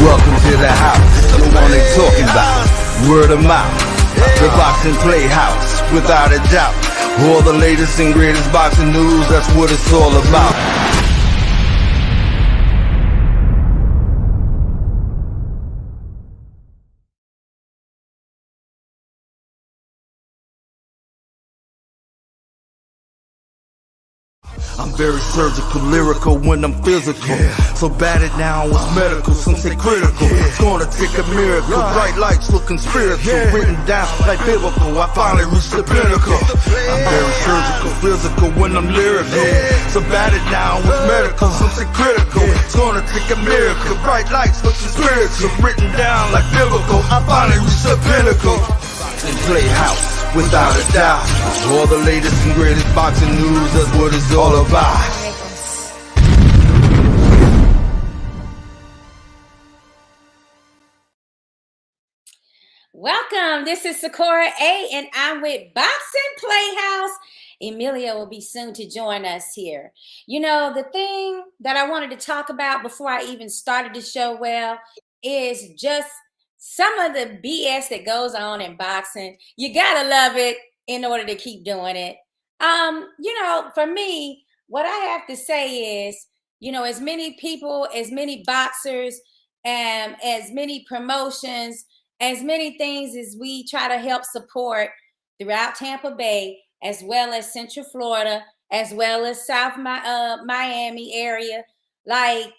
Welcome to the house, the one they talking about. Word of mouth, the boxing playhouse, without a doubt. All the latest and greatest boxing news, that's what it's all about. I'm very surgical, lyrical when I'm physical. So bad it now was medical, some say critical. It's gonna take a miracle. Bright lights looking spiritual, written down like biblical. I finally reached the pinnacle. I'm very surgical, physical when I'm lyrical. So bad it now was medical, some say critical. It's gonna take a miracle. Bright lights looking spiritual, written down like biblical. I finally reached the pinnacle. And playhouse, without a doubt. All the latest and greatest boxing news, that's what it's all about. Welcome, this is Sakura A, and I'm with Boxing Playhouse. Emilio will be soon to join us here. You know, the thing that I wanted to talk about before I even started the show, is just some of the BS that goes on in boxing. You gotta love it in order to keep doing it. You know, for me, what I have to say is, you know, as many people, as many boxers, and as many promotions, as many things as we try to help support throughout Tampa Bay, as well as Central Florida, as well as South Miami area, like,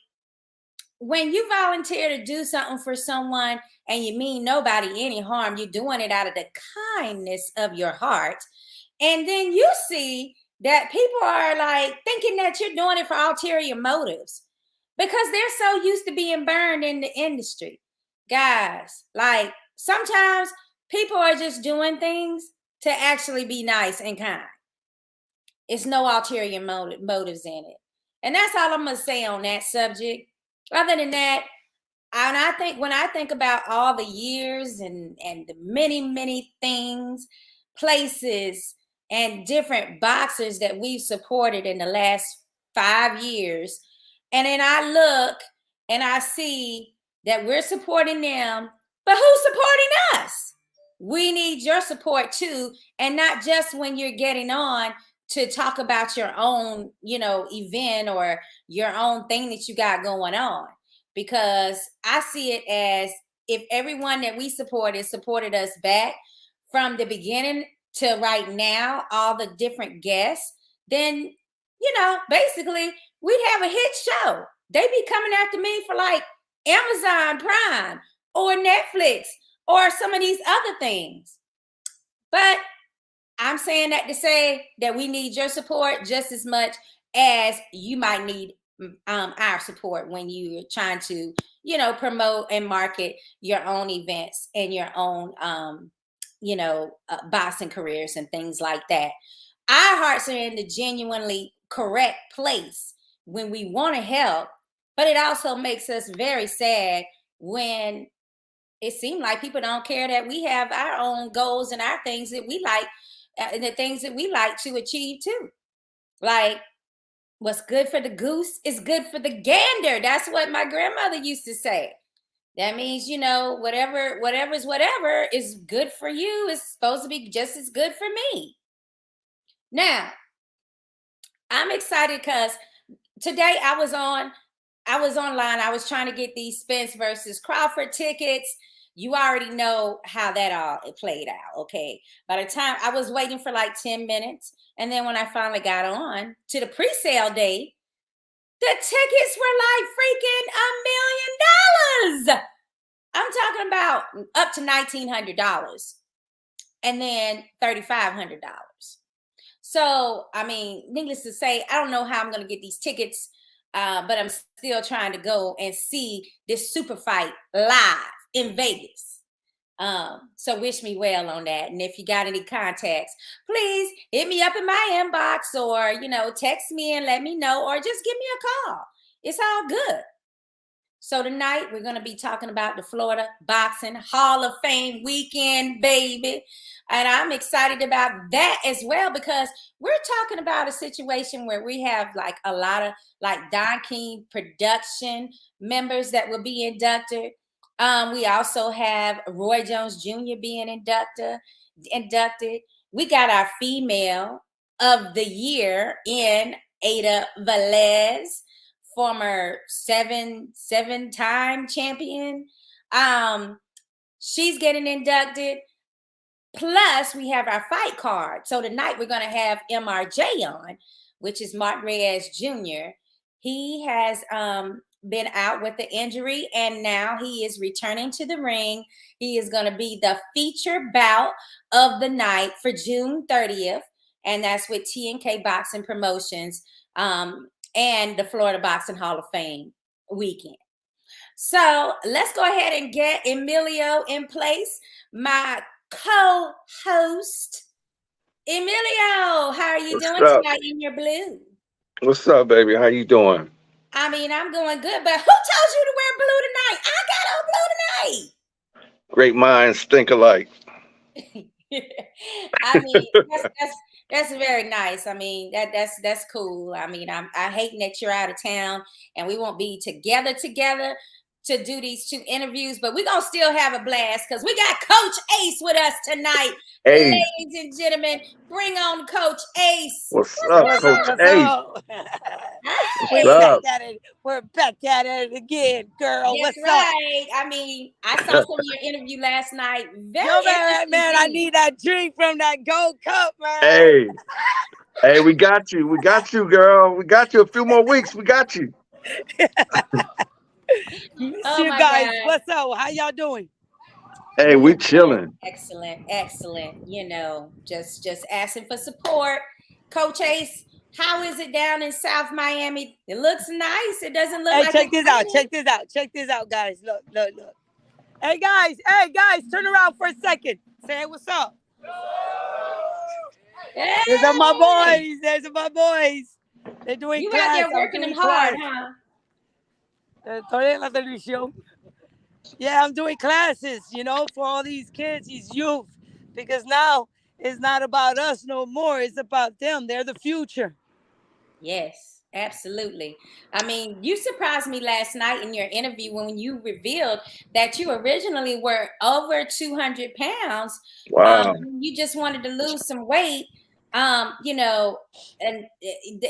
when you volunteer to do something for someone and you mean nobody any harm, you're doing it out of the kindness of your heart. And then you see that people are like thinking that you're doing it for ulterior motives because they're so used to being burned in the industry. Guys, like, sometimes people are just doing things to actually be nice and kind. It's no ulterior motives in it. And that's all I'm going to say on that subject. Other than that, and when I think about all the years and the many things, places, and different boxers that we've supported in the last 5 years, and then I look and I see that we're supporting them, but who's supporting us? We need your support too, and not just when you're getting on to talk about your own, you know, event or your own thing that you got going on. Because I see it as if everyone that we supported us back from the beginning to right now, all the different guests, then, you know, basically we'd have a hit show. They be coming after me for like Amazon Prime or Netflix or some of these other things. But I'm saying that to say that we need your support just as much as you might need our support when you're trying to, you know, promote and market your own events and your own, boxing careers and things like that. Our hearts are in the genuinely correct place when we want to help, but it also makes us very sad when it seems like people don't care that we have our own goals and our things that we like, and the things that we like to achieve too. Like, what's good for the goose is good for the gander. That's what my grandmother used to say. That means, you know, whatever is good for you is supposed to be just as good for me. Now, I'm excited because today I was online. I was trying to get these Spence versus Crawford tickets. You already know how that all played out, okay? By the time I was waiting for like 10 minutes, and then when I finally got on to the pre-sale day, the tickets were like freaking $1 million. I'm talking about up to $1,900 and then $3,500. So, I mean, needless to say, I don't know how I'm going to get these tickets, but I'm still trying to go and see this super fight live in Vegas. So wish me well on that. And if you got any contacts, please hit me up in my inbox or, you know, text me and let me know, or just give me a call. It's all good. So tonight we're going to be talking about the Florida Boxing Hall of Fame weekend, baby. And I'm excited about that as well, because we're talking about a situation where we have like a lot of like Don King production members that will be inducted. We also have Roy Jones Jr. being inducted. We got our female of the year in Ada Velez, former seven-time champion. She's getting inducted. Plus, we have our fight card. So tonight we're going to have MRJ on, which is Mark Reyes Jr. He has been out with the injury, and now he is returning to the ring. He is going to be the feature bout of the night for June 30th, and that's with TNK Boxing Promotions and the Florida Boxing Hall of Fame weekend. So let's go ahead and get Emilio in place, my co-host. Emilio, how are you doing tonight in your blue? What's up, baby? How you doing? I mean, I'm doing good, but who told you to wear blue tonight? I got on blue tonight. Great minds think alike. I mean, that's very nice. I mean, that's cool. I mean, I hating that you're out of town and we won't be together to do these 2 interviews, but we're gonna still have a blast because we got Coach Ace with us tonight. Hey. Ladies and gentlemen, bring on Coach Ace. What's up, Coach Ace? We're back at it again, girl. That's What's right. I mean, I saw some of your interview last night. Man, I need that drink from that Gold Cup, man. Hey, we got you. We got you, girl. We got you. A few more weeks. We got you. You guys, God. What's up? How y'all doing? Hey, we chilling. Excellent. You know, just asking for support. Coach Ace, how is it down in South Miami? It looks nice. It doesn't look like check this out, guys. Look. Hey guys, turn around for a second. Say what's up. Hey. There's my boys. They're doing you class. You out there working them hard, huh? Yeah, I'm doing classes, for all these kids, these youth, because now it's not about us no more. It's about them. They're the future. Yes, absolutely. I mean, you surprised me last night in your interview when you revealed that you originally were over 200 pounds. Wow. You just wanted to lose some weight, and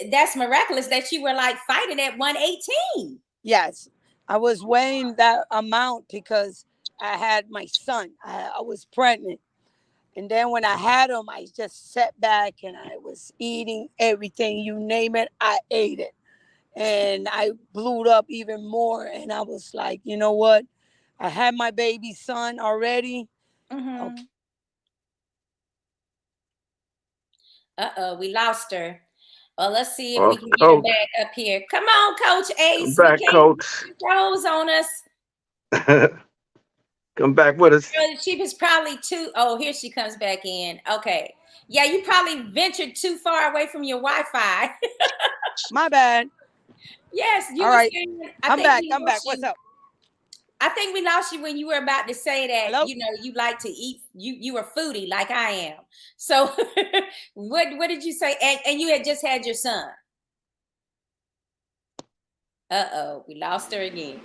that's miraculous that you were like fighting at 118. Yes, I was weighing that amount because I had my son. I was pregnant. And then when I had him, I just sat back and I was eating everything. You name it, I ate it. And I blew up even more. And I was like, you know what? I had my baby son already. Mm-hmm. Okay. Uh-oh, we lost her. Well, let's see if we can get her back up here. Come on, Coach Ace. Come back, Coach. Throws on us. Come back with us. She was probably too. Oh, here she comes back in. Okay. Yeah, you probably ventured too far away from your Wi-Fi. My bad. Yes. All right. I'm back. What's up? I think we lost you when you were about to say that, Hello? You like to eat. You were foodie like I am. So what did you say? And you had just had your son. Uh-oh, we lost her again.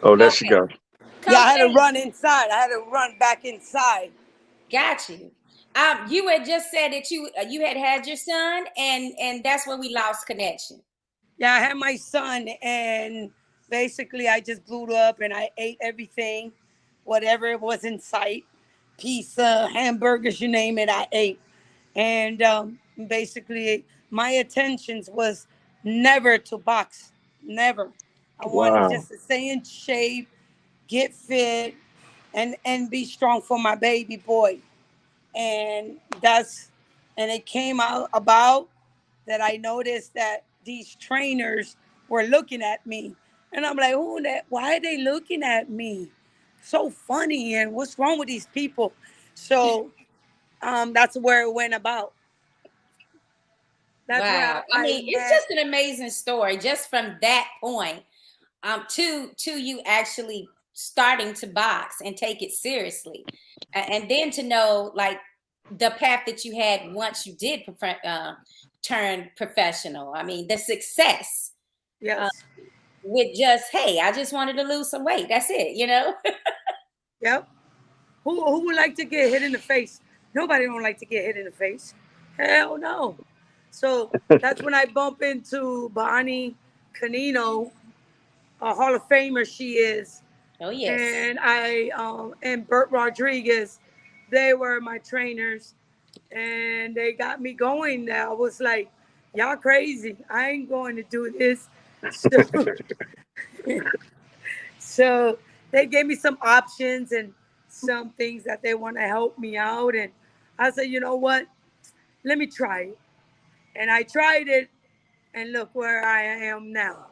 Oh, there she goes. Yeah, I had to run inside. I had to run back inside. Got you. You had just said that you had your son, and that's when we lost connection. Yeah, I had my son, and basically I just blew up, and I ate everything, whatever was in sight, pizza, hamburgers, you name it, I ate. And basically my intentions was never to box, never. I wanted just to stay in shape, get fit, and be strong for my baby boy. And it came out about that I noticed that these trainers were looking at me. And I'm like, why are they looking at me? So funny, and what's wrong with these people? So that's where it went about. That's wow. I mean, it's just an amazing story just from that point. To you actually starting to box and take it seriously, and then to know like the path that you had once you did turn professional. I mean, the success. Yes. with just, hey, I just wanted to lose some weight. That's it, you know? Yep. Who would like to get hit in the face? Nobody don't like to get hit in the face. Hell no. So that's when I bump into Bonnie Canino, a Hall of Famer she is, Oh, yes. and and Bert Rodriguez. They were my trainers, and they got me going. I was like, y'all crazy. I ain't going to do this. So, so they gave me some options and some things that they want to help me out. And I said, you know what? Let me try it. And I tried it, and look where I am now.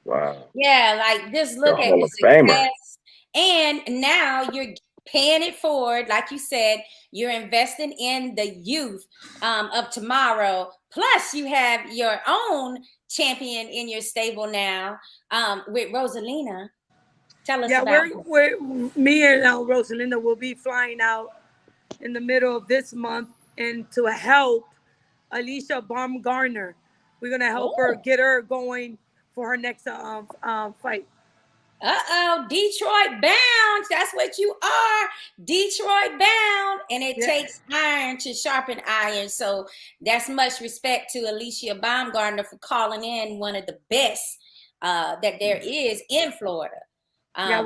Wow. Yeah, like just The look at Hall the of Famer. success. And now you're paying it forward. Like you said, you're investing in the youth of tomorrow. Plus, you have your own champion in your stable now with Rosalina. Tell us Yeah, about we're me and Rosalinda will be flying out in the middle of this month and to help Alicia Baumgartner. We're gonna help her Oh. get her going for her next fight. Uh-oh, Detroit bound. That's what you are. Detroit bound. And it Yeah, takes iron to sharpen iron. So that's much respect to Alicia Baumgartner for calling in one of the best that there is in Florida. yeah,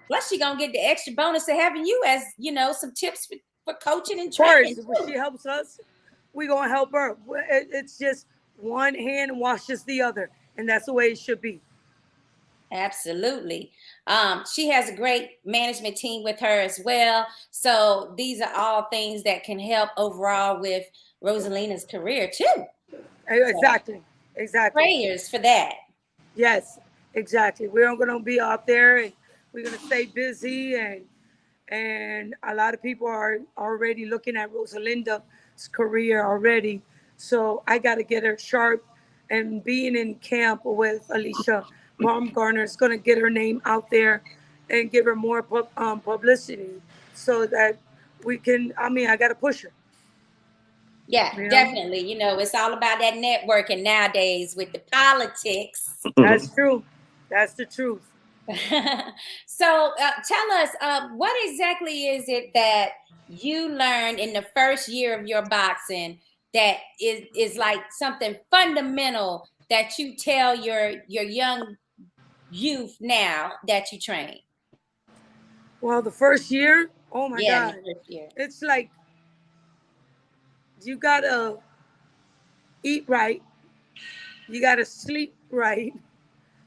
Plus she gonna get the extra bonus of having you as, you know, some tips for coaching and of course. training When too. she helps us, we're gonna help her. It's just one hand washes the other, and that's the way it should be. Absolutely. She has a great management team with her as well. So these are all things that can help overall with Rosalina's career too. So Exactly, exactly. prayers for that. Yes, exactly. We're gonna be out there, and we're gonna stay busy, and a lot of people are already looking at Rosalinda's career already. So I got to get her sharp, and being in camp with Alicia Baumgartner is going to get her name out there and give her more publicity so that we can. I mean, I got to push her. Yeah, You know, definitely. You know, it's all about that networking nowadays with the politics. that's true. That's the truth. So tell us, what exactly is it that you learned in the first year of your boxing that is like something fundamental that you tell your young youth now that you train? Well, the first year, oh my Yeah, in the God, first year. it's like you gotta eat right, you gotta sleep right,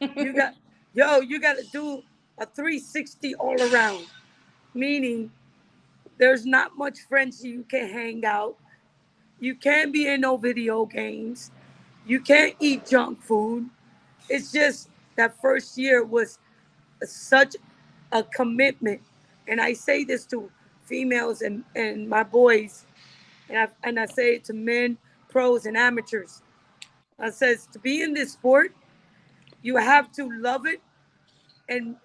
you got you gotta do a 360 all around, meaning there's not much friends you can hang out, you can't be in no video games, you can't eat junk food. It's just that first year was such a commitment, and I say this to females and my boys, and I say it to men, pros and amateurs. I says to be in this sport, you have to love it and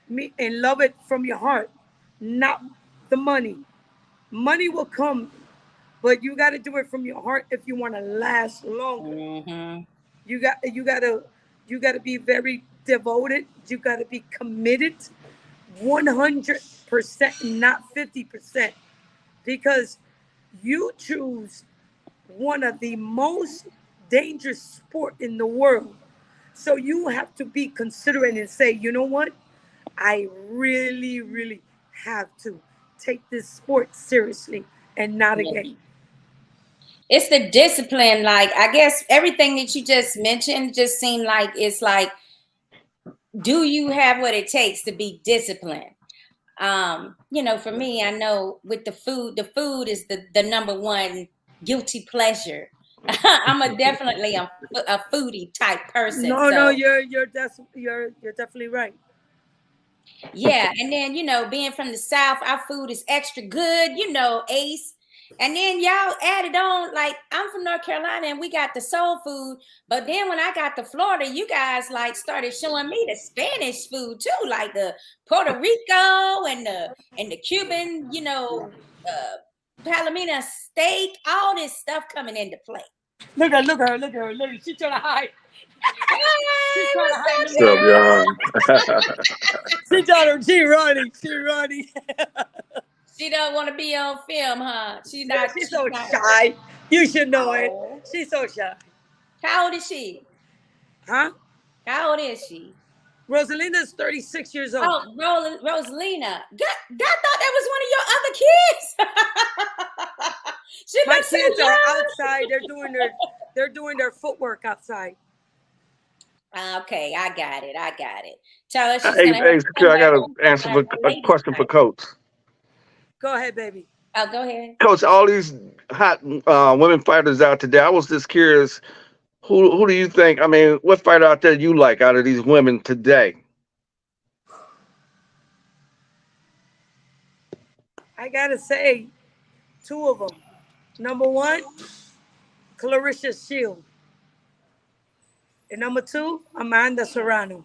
me and love it from your heart, not the money. Money will come, but you got to do it from your heart if you want to last longer. Hmm. You got to be very devoted. You got to be committed, 100%, not 50%, because you choose one of the most dangerous sport in the world. So you have to be considerate and say, you know what? I really, really have to take this sport seriously and not a Yeah. game. It's the discipline. Like, I guess everything that you just mentioned just seemed like it's like, do you have what it takes to be disciplined? You know, for me, I know with the food is the number one guilty pleasure. I'm definitely a foodie type person. No, no, So you're definitely right. yeah, and then you know, being from the South, our food is extra good, you know, Ace. And then y'all added on, like I'm from North Carolina and we got the soul food. But then when I got to Florida, you guys like started showing me the Spanish food too, like the Puerto Rico and the Cuban, you know, Palomino steak, all this stuff coming into play. Look at her, look at her, look at her. She's trying to hide. She's trying to hide them What's up, nails. y'all? She told him she running. She running. She don't want to be on film, huh? She's not. She's so shy. You should know it. Oh. She's so shy. How old is she? Huh? How old is she? Rosalinda's 36 years old. Oh, Rosalina. God thought that was one of your other kids. She My looks so kids are young. outside. They're doing their footwork outside. Okay, I got it. Tell her she's Hey, gonna have to come Secure, I back got on to answer our a ladies' question for night. Coach. Go ahead, baby. Oh, go ahead. Coach, all these hot women fighters out today, I was just curious, who do you think, I mean, what fighter out there you like out of these women today? I gotta say, two of them. Number one, Clarissa Shield. And number two, Amanda Serrano.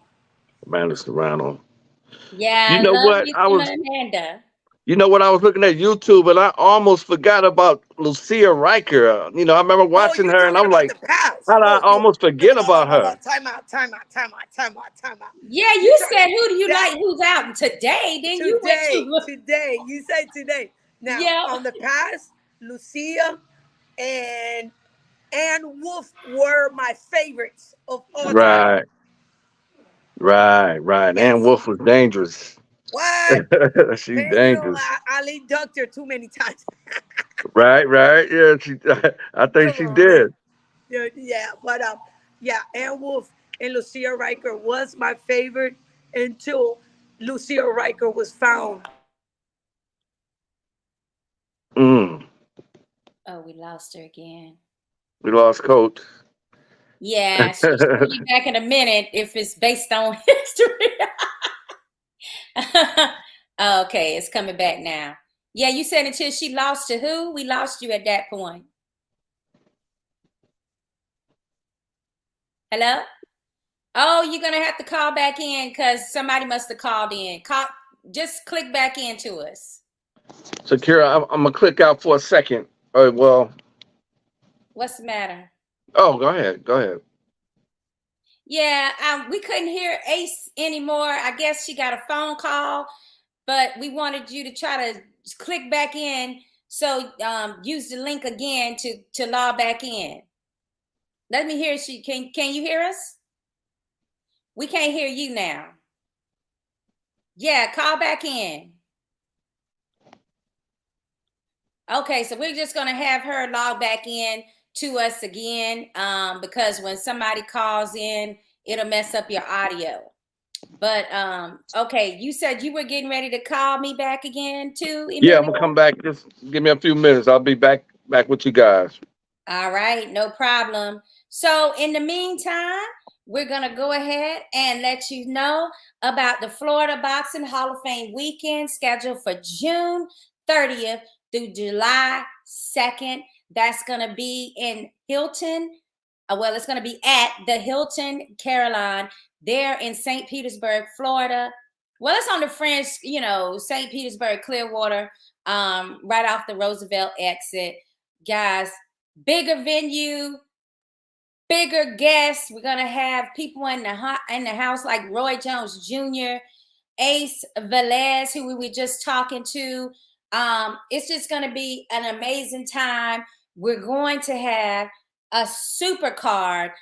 Amanda Serrano. Yeah, You I know love what? you some Amanda. I was looking at YouTube and I almost forgot about Lucia Riker. You know, I remember watching you're her and talking I'm about like, the past. how did I almost forget about Hold her? on. Time out. Yeah, you said who do you like who's out today? Then you went to Today. You said today. Now, yeah. on the past, Lucia and Ann Wolf were my favorites of all time. Right. Yes. Ann Wolf was dangerous. What? She's Man, dangerous. Ali ducked her too many times. Right. Yeah, I think Come she on, man. did. Yeah, but Ann Wolf and Lucia Riker was my favorite until Lucia Riker was found. Mm. Oh, we lost her again. We lost Coach. Yeah, she'll be back in a minute if it's based on history. Okay, it's coming back now. Yeah, you said until she lost to who? We lost you at that point. Hello? Oh, you're gonna have to call back in because somebody must have called in. Just click back into us. So, Kira, I'm gonna click out for a second. Well. What's the matter? Oh, go ahead. Yeah, we couldn't hear Ace anymore. I guess she got a phone call, but we wanted you to try to click back in. So use the link again to log back in. Let me hear. Can you hear us? We can't hear you now. Yeah, call back in. Okay, so we're just gonna have her log back in to us again because when somebody calls in, it'll mess up your audio. But okay, you said you were getting ready to call me back again too, Emilio? Yeah, I'm gonna come back. Just give me a few minutes. I'll be back with you guys. All right, no problem. So in the meantime, we're gonna go ahead and let you know about the Florida Boxing Hall of Fame weekend scheduled for June 30th through July 2nd. That's gonna be in Hilton. Well, it's gonna be at the Hilton Carolina there in St. Petersburg, Florida. Well, it's on the French, St. Petersburg, Clearwater, right off the Roosevelt exit. Guys, bigger venue, bigger guests. We're gonna have people in the house like Roy Jones Jr., Ace Velez, who we were just talking to. It's just gonna be an amazing time. We're going to have a super card.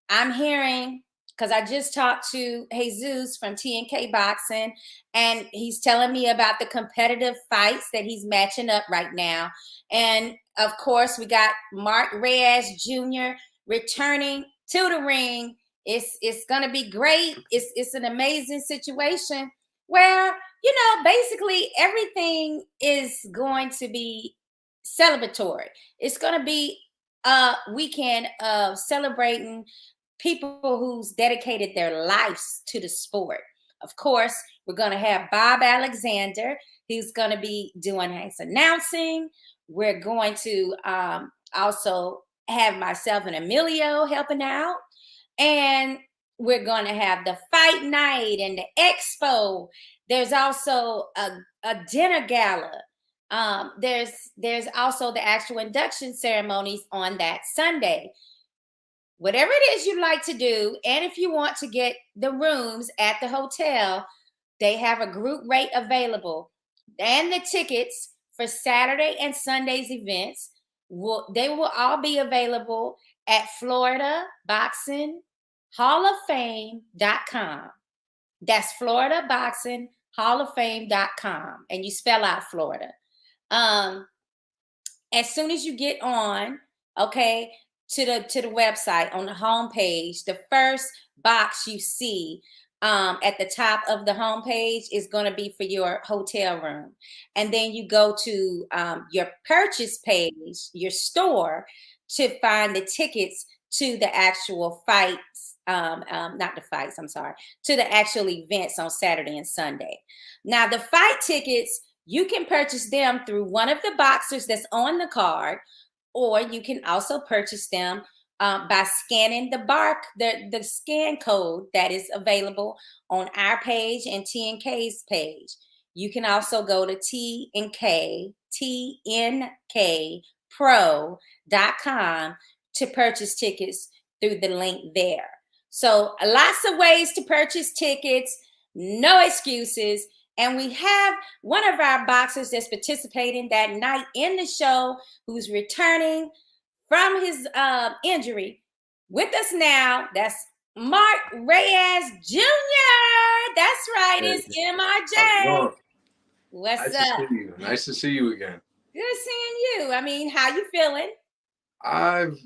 I'm hearing, because I just talked to Jesus from TNK Boxing, and he's telling me about the competitive fights that he's matching up right now. And of course, we got Mark Reyes Jr. returning to the ring. It's gonna be great. It's an amazing situation where, basically everything is going to be celebratory. It's gonna be a weekend of celebrating people who's dedicated their lives to the sport. Of course, we're going to have Bob Alexander, who's going to be doing his announcing. We're going to also have myself and Emilio helping out. And we're going to have the fight night and the expo. There's also a dinner gala. There's also the actual induction ceremonies on that Sunday. whatever it is you like to do, and if you want to get the rooms at the hotel, they have a group rate available. And the tickets for Saturday and Sunday's events, they will all be available at FloridaBoxingHallOfFame.com. That's FloridaBoxingHallOfFame.com. And you spell out Florida. As soon as you get on, okay, to the website, on the homepage, the first box you see at the top of the homepage is going to be for your hotel room. And then you go to your purchase page, your store, to find the tickets to the actual fights, not the fights, I'm sorry, to the actual events on Saturday and Sunday. Now, the fight tickets, you can purchase them through one of the boxers that's on the card, or you can also purchase them by scanning the scan code that is available on our page and TNK's page. You can also go to tnkpro.com to purchase tickets through the link there. So lots of ways to purchase tickets, no excuses. And we have one of our boxers that's participating that night in the show, who's returning from his injury with us now. That's Mark Reyes Jr. That's right, it's MRJ. What's nice up? To see you. Nice to see you again. Good seeing you. I mean, how you feeling? I've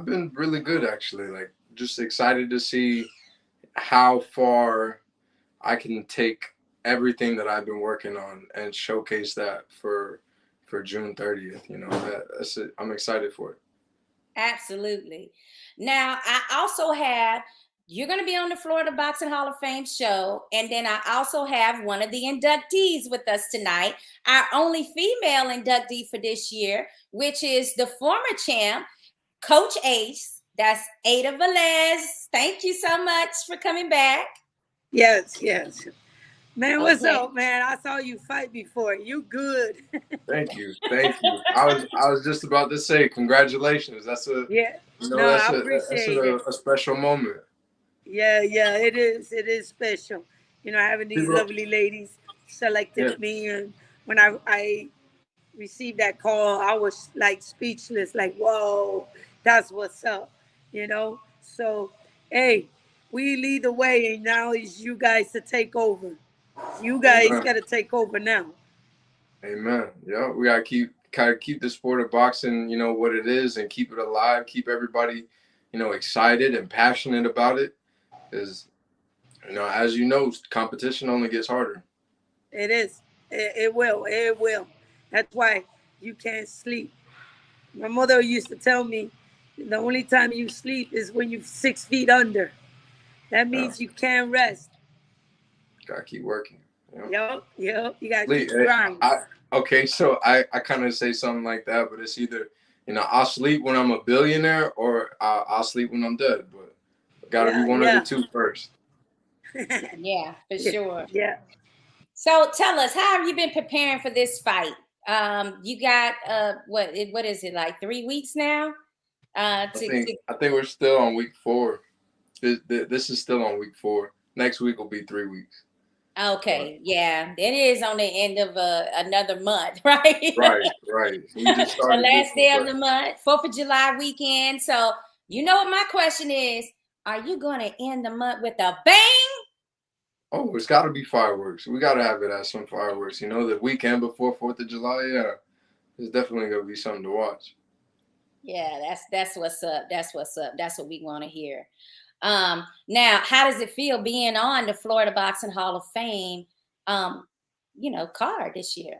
been really good, actually. Like, just excited to see how far I can take everything that I've been working on and showcase that for June 30th. You know, that's it. I'm excited for it. Absolutely. Now, I also have, you're going to be on the Florida Boxing Hall of Fame show, and then I also have one of the inductees with us tonight, our only female inductee for this year, which is the former champ, Coach Ace. That's Ada Velez. Thank you so much for coming back. Yes, yes. Man, what's up, man? I saw you fight before. You good. Thank you. Thank you. I was just about to say congratulations. That's a special moment. Yeah, it is. It is special. You know, having these lovely ladies selected me, and when I received that call, I was like speechless, like, whoa, that's what's up, you know? So, hey, we lead the way, and now it's you guys to take over. You guys got to take over now. Amen. Yeah, we got to keep the sport of boxing, you know, what it is, and keep it alive, keep everybody, you know, excited and passionate about it. Because, you know, as you know, competition only gets harder. It is. It will. It will. That's why you can't sleep. My mother used to tell me the only time you sleep is when you're 6 feet under. That means you can't rest. Gotta keep working. Yep. You gotta keep grinding. Okay, so I kind of say something like that, but it's either, you know, I'll sleep when I'm a billionaire or I'll sleep when I'm dead. But gotta be one of the two first. Yeah, for sure. Yeah. So tell us, how have you been preparing for this fight? You got what is it, like 3 weeks now? I think we're still on week 4. This is still on week 4. Next week will be 3 weeks. Okay, yeah, it is on the end of another month, right? Right. We just started the last day of the month, 4th of July weekend. So you know what my question is: are you going to end the month with a bang? Oh, it's got to be fireworks. We got to have it as some fireworks. You know, the weekend before 4th of July, it's definitely going to be something to watch. Yeah, that's what's up. That's what's up. That's what we want to hear. Now, how does it feel being on the Florida Boxing Hall of Fame, you know, card this year?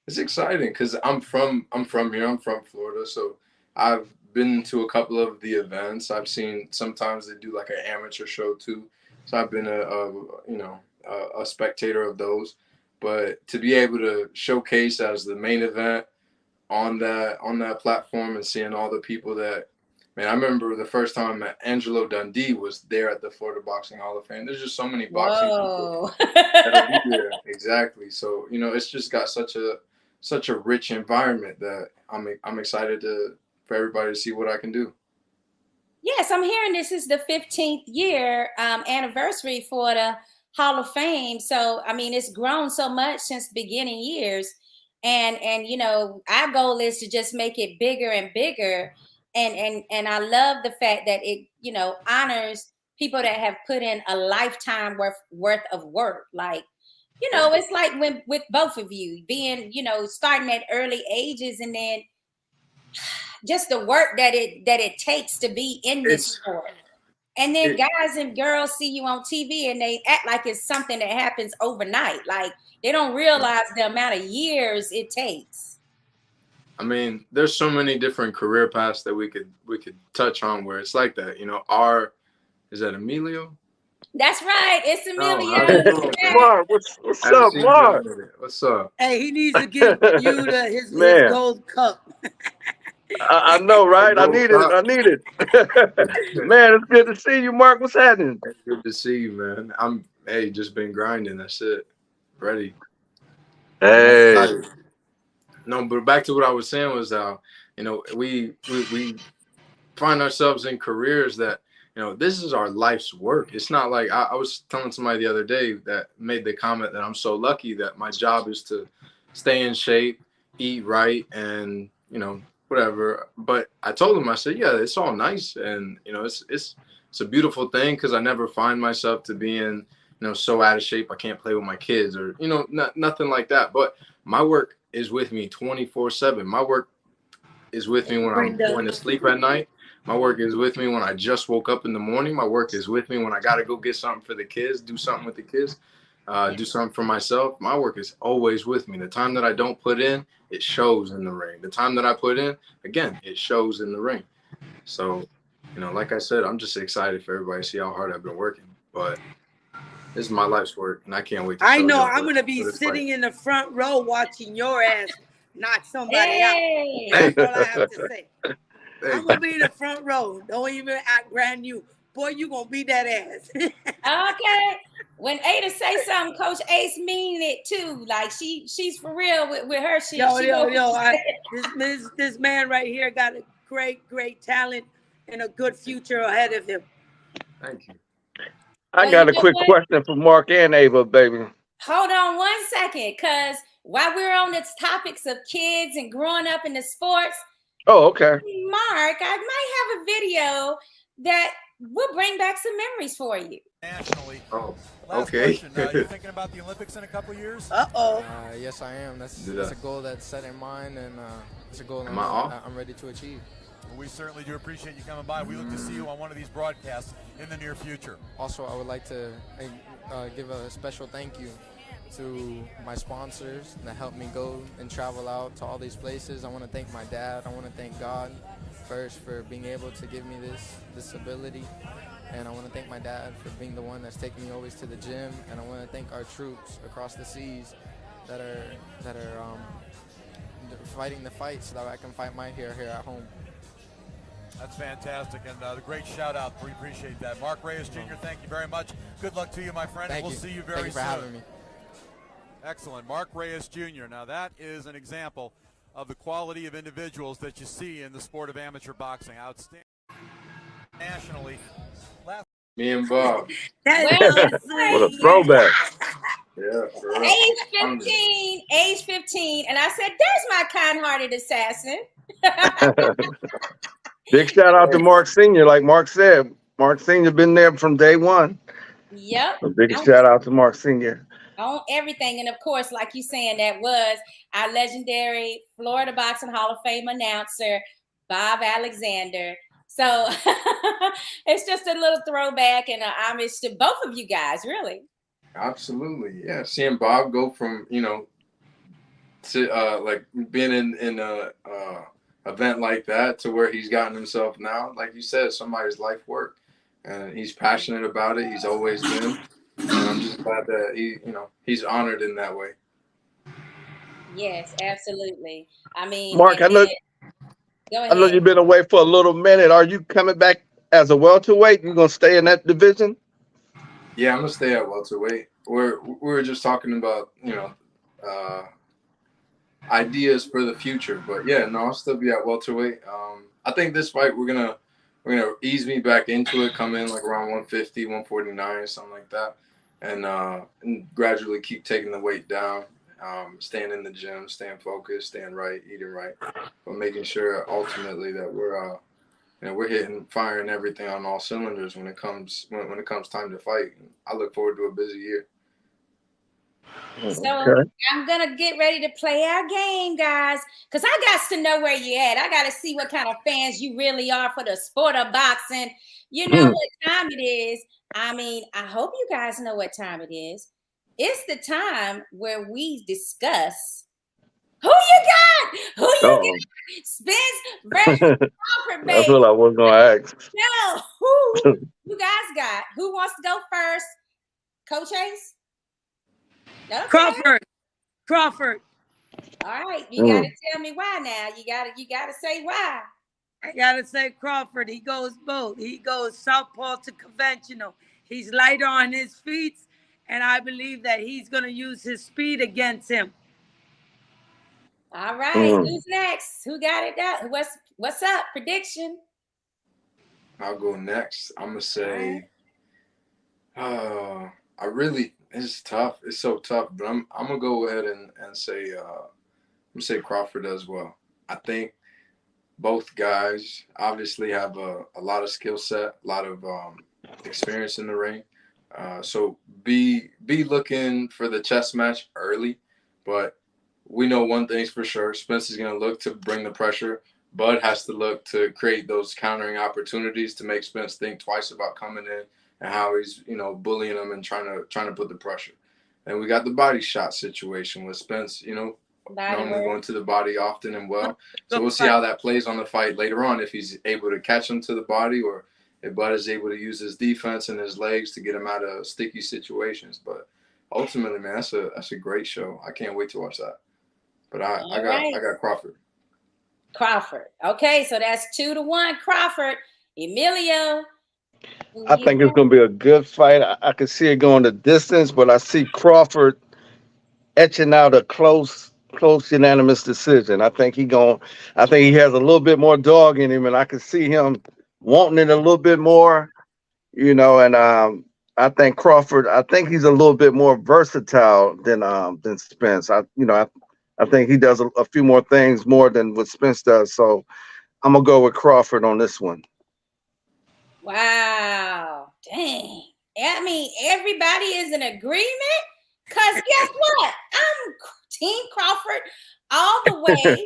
It's exciting because I'm from here. I'm from Florida, so I've been to a couple of the events. I've seen sometimes they do like an amateur show too. So I've been a spectator of those. But to be able to showcase as the main event on that platform and seeing all the people that, man, I remember the first time that Angelo Dundee was there at the Florida Boxing Hall of Fame. There's just so many boxing people that'll be there. Exactly. So, you know, it's just got such a rich environment that I'm excited for everybody to see what I can do. Yes, I'm hearing this is the 15th year anniversary for the Hall of Fame. So, I mean, it's grown so much since beginning years. And you know, our goal is to just make it bigger and bigger. And I love the fact that it, you know, honors people that have put in a lifetime worth of work. Like, you know, it's like when with both of you being, you know, starting at early ages and then just the work that it takes to be in this It's sport. And then it, guys and girls see you on TV and they act like it's something that happens overnight. Like they don't realize the amount of years it takes. I mean, there's so many different career paths that we could touch on where it's like that. You know, is that Emilio? That's right. It's Oh, how's Emilio. it going, man? Mark, what's Haven't up, seen you in a Mark? minute. What's up? Hey, he needs to give you his Man, gold cup. I know, right? I Gold need it. cup. I need it. Man, it's good to see you, Mark. What's happening? It's good to see you, man. Hey, just been grinding. That's it. Ready. Hey, Excited. No, but back to what I was saying was, you know, we find ourselves in careers that, you know, this is our life's work. It's not like I was telling somebody the other day that made the comment that I'm so lucky that my job is to stay in shape, eat right, and, you know, whatever. But I told him, I said, yeah, it's all nice. And, you know, it's a beautiful thing because I never find myself to being, you know, so out of shape I can't play with my kids or, you know, nothing like that. But my work is with me 24/7. My work is with me when I'm going to sleep at night. My work is with me when I just woke up in the morning. My work is with me when I got to go get something for the kids, do something with the kids, do something for myself. My work is always with me. The time that I don't put in, it shows in the ring. The time that I put in, again, it shows in the ring. So, you know, like I said, I'm just excited for everybody to see how hard I've been working. But this is my life's work, and I can't wait to I show know y'all I'm going to be what it's sitting like. in the front row watching your ass knock somebody Hey. out. That's all I have to say. Hey, I'm going to be in the front row. Don't even act brand new. Boy, you going to beat that ass. Okay. When Ada say something, Coach Ace mean it too. Like she's for real with her shit. This man right here got a great talent and a good future ahead of him. thank you. I got a quick question for Mark and Ava, baby. Hold on 1 second, because while we're on the topics of kids and growing up in the sports, Oh, okay. Mark, I might have a video that will bring back some memories for you. Nationally. Oh, Last okay. question. You're thinking about the Olympics in a couple years? Yes, I am. That's a goal that's set in mind, and it's a goal I'm ready to achieve. Well, we certainly do appreciate you coming by. We look to see you on one of these broadcasts in the near future. Also, I would like to give a special thank you to my sponsors that helped me go and travel out to all these places. I want to thank my dad. I want to thank God first for being able to give me this ability. And I want to thank my dad for being the one that's taking me always to the gym. And I want to thank our troops across the seas that are fighting the fight so that I can fight my here at home. That's fantastic, and a great shout out. We appreciate that. Mark Reyes Jr., thank you very much. Good luck to you, my friend. Thank and you. We'll see you very soon. Thank you for having me. Excellent. Mark Reyes Jr. Now that is an example of the quality of individuals that you see in the sport of amateur boxing. Outstanding. Nationally. Me and Bob. What a throwback. Yeah, for real. Age 15, and I said, "There's my kind-hearted assassin." Big shout out to Mark Sr. Like Mark said, Mark Sr. been there from day one. Yep. A big shout out to Mark Sr. On everything. And of course, like you saying, that was our legendary Florida Boxing Hall of Fame announcer, Bob Alexander. So it's just a little throwback and an homage to both of you guys, really. Absolutely. Yeah. Seeing Bob go from, you know, to like being in a event like that to where he's gotten himself now, like you said, somebody's life work. And he's passionate about it. He's always been. And I'm just glad that he's honored in that way. Yes, absolutely. I mean, Mark, I know you've been away for a little minute. Are you coming back as a welterweight? You gonna stay in that division? Yeah, I'm gonna stay at welterweight. We were just talking about, you know, ideas for the future, but yeah, no, I'll still be at welterweight. I think this fight we're gonna we're gonna ease me back into it, come in like around 150, 149, something like that, and gradually keep taking the weight down, staying in the gym, staying focused, staying right, eating right, but making sure ultimately that we're hitting, firing everything on all cylinders when it comes time to fight. I look forward to a busy year. So Okay. I'm gonna get ready to play our game, guys, because I got to know where you at. I got to see what kind of fans you really are for the sport of boxing. You know what time it is. I mean, I hope you guys know what time it is. It's the time where we discuss who you got, who you Oh, got, Spence versus Crawford, that's baby. what I was gonna ask. No, who you guys got? Who wants to go first? Coach Ace? Okay. Crawford. All right, you got to tell me why now. You got to say why. I gotta say Crawford. He goes both. He goes southpaw to conventional. He's lighter on his feet, and I believe that he's gonna use his speed against him. All right, who's next? Who got it down? What's up? Prediction? I'll go next. I'm gonna say, it's tough. It's so tough, but I'm gonna go ahead and say I'm gonna say Crawford as well. I think both guys obviously have a lot of skill set, a lot of experience in the ring. So be looking for the chess match early, but we know one thing's for sure: Spence is going to look to bring the pressure. Bud has to look to create those countering opportunities to make Spence think twice about coming in and how he's bullying him and trying to put the pressure. And we got the body shot situation with Spence, normally going to the body often and well. So we'll see how that plays on the fight later on, if he's able to catch him to the body or if Bud is able to use his defense and his legs to get him out of sticky situations. But ultimately, man, that's a great show. I can't wait to watch that. But I got Crawford. Crawford. Okay, so that's 2-1 Crawford. Emilio. I think it's going to be a good fight. I can see it going the distance, but I see Crawford etching out a close unanimous decision. I think he has a little bit more dog in him, and I can see him wanting it a little bit more, and I think Crawford, I think he's a little bit more versatile than Spence. I think he does a few more things more than what Spence does. So I'm gonna go with Crawford on this one. Wow. Dang. I mean, everybody is in agreement. Because guess what? I'm Team Crawford all the way.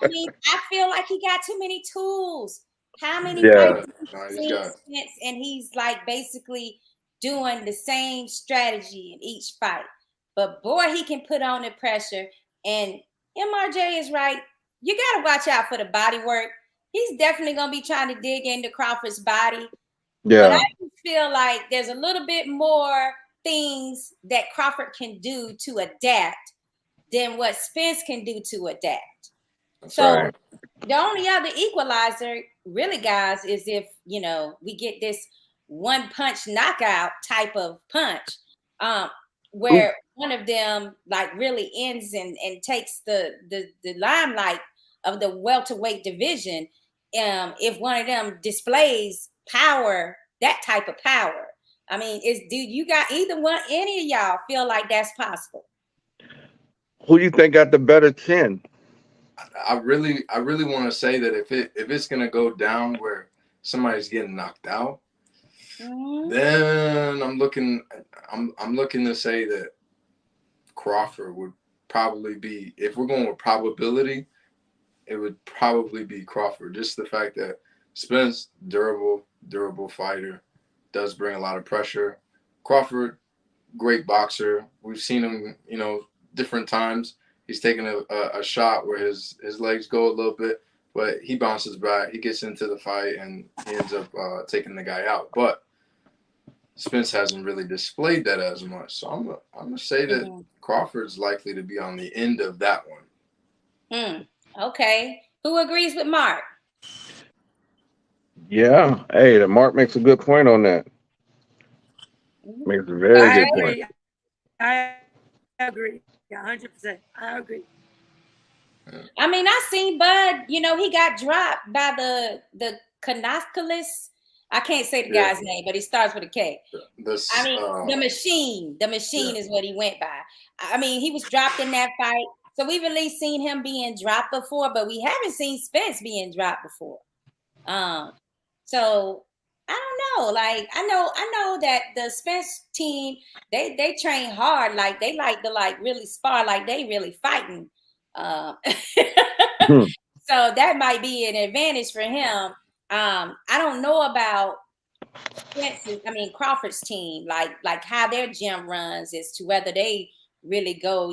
I mean, I feel like he got too many tools. How many fights and he's like basically doing the same strategy in each fight. But boy, he can put on the pressure. And MRJ is right. You got to watch out for the body work. He's definitely going to be trying to dig into Crawford's body. Yeah. But I feel like there's a little bit more things that Crawford can do to adapt than what Spence can do to adapt. That's so right. The only other equalizer, really, guys, is if, we get this one punch knockout type of punch where one of them like really ends and takes the limelight of the welterweight division. If one of them displays power, that type of power. I mean, do you got any of y'all feel like that's possible? Who do you think got the better chin? I really want to say that if it's gonna go down where somebody's getting knocked out, then I'm looking to say that Crawford would probably be, if we're going with probability, it would probably be Crawford. Just the fact that Spence, durable fighter, does bring a lot of pressure. Crawford, great boxer. We've seen him, different times. He's taken a shot where his legs go a little bit, but he bounces back. He gets into the fight and he ends up taking the guy out. But Spence hasn't really displayed that as much. So I'm gonna say that Crawford's likely to be on the end of that one. Okay. Who agrees with Mark? Yeah. Hey, Mark makes a good point on that. Makes a very good point. I agree. Yeah, 100%. I agree. I mean, I seen Bud, he got dropped by the Kanakalis. I can't say the guy's name, but he starts with a K. I mean, the Machine. The Machine is what he went by. I mean, he was dropped in that fight. So we've at least seen him being dropped before, but we haven't seen Spence being dropped before. So I don't know. Like I know that the Spence team, they train hard. Like they like to like really spar, like they really fighting. So that might be an advantage for him. I don't know about Crawford's team, like how their gym runs as to whether they really go,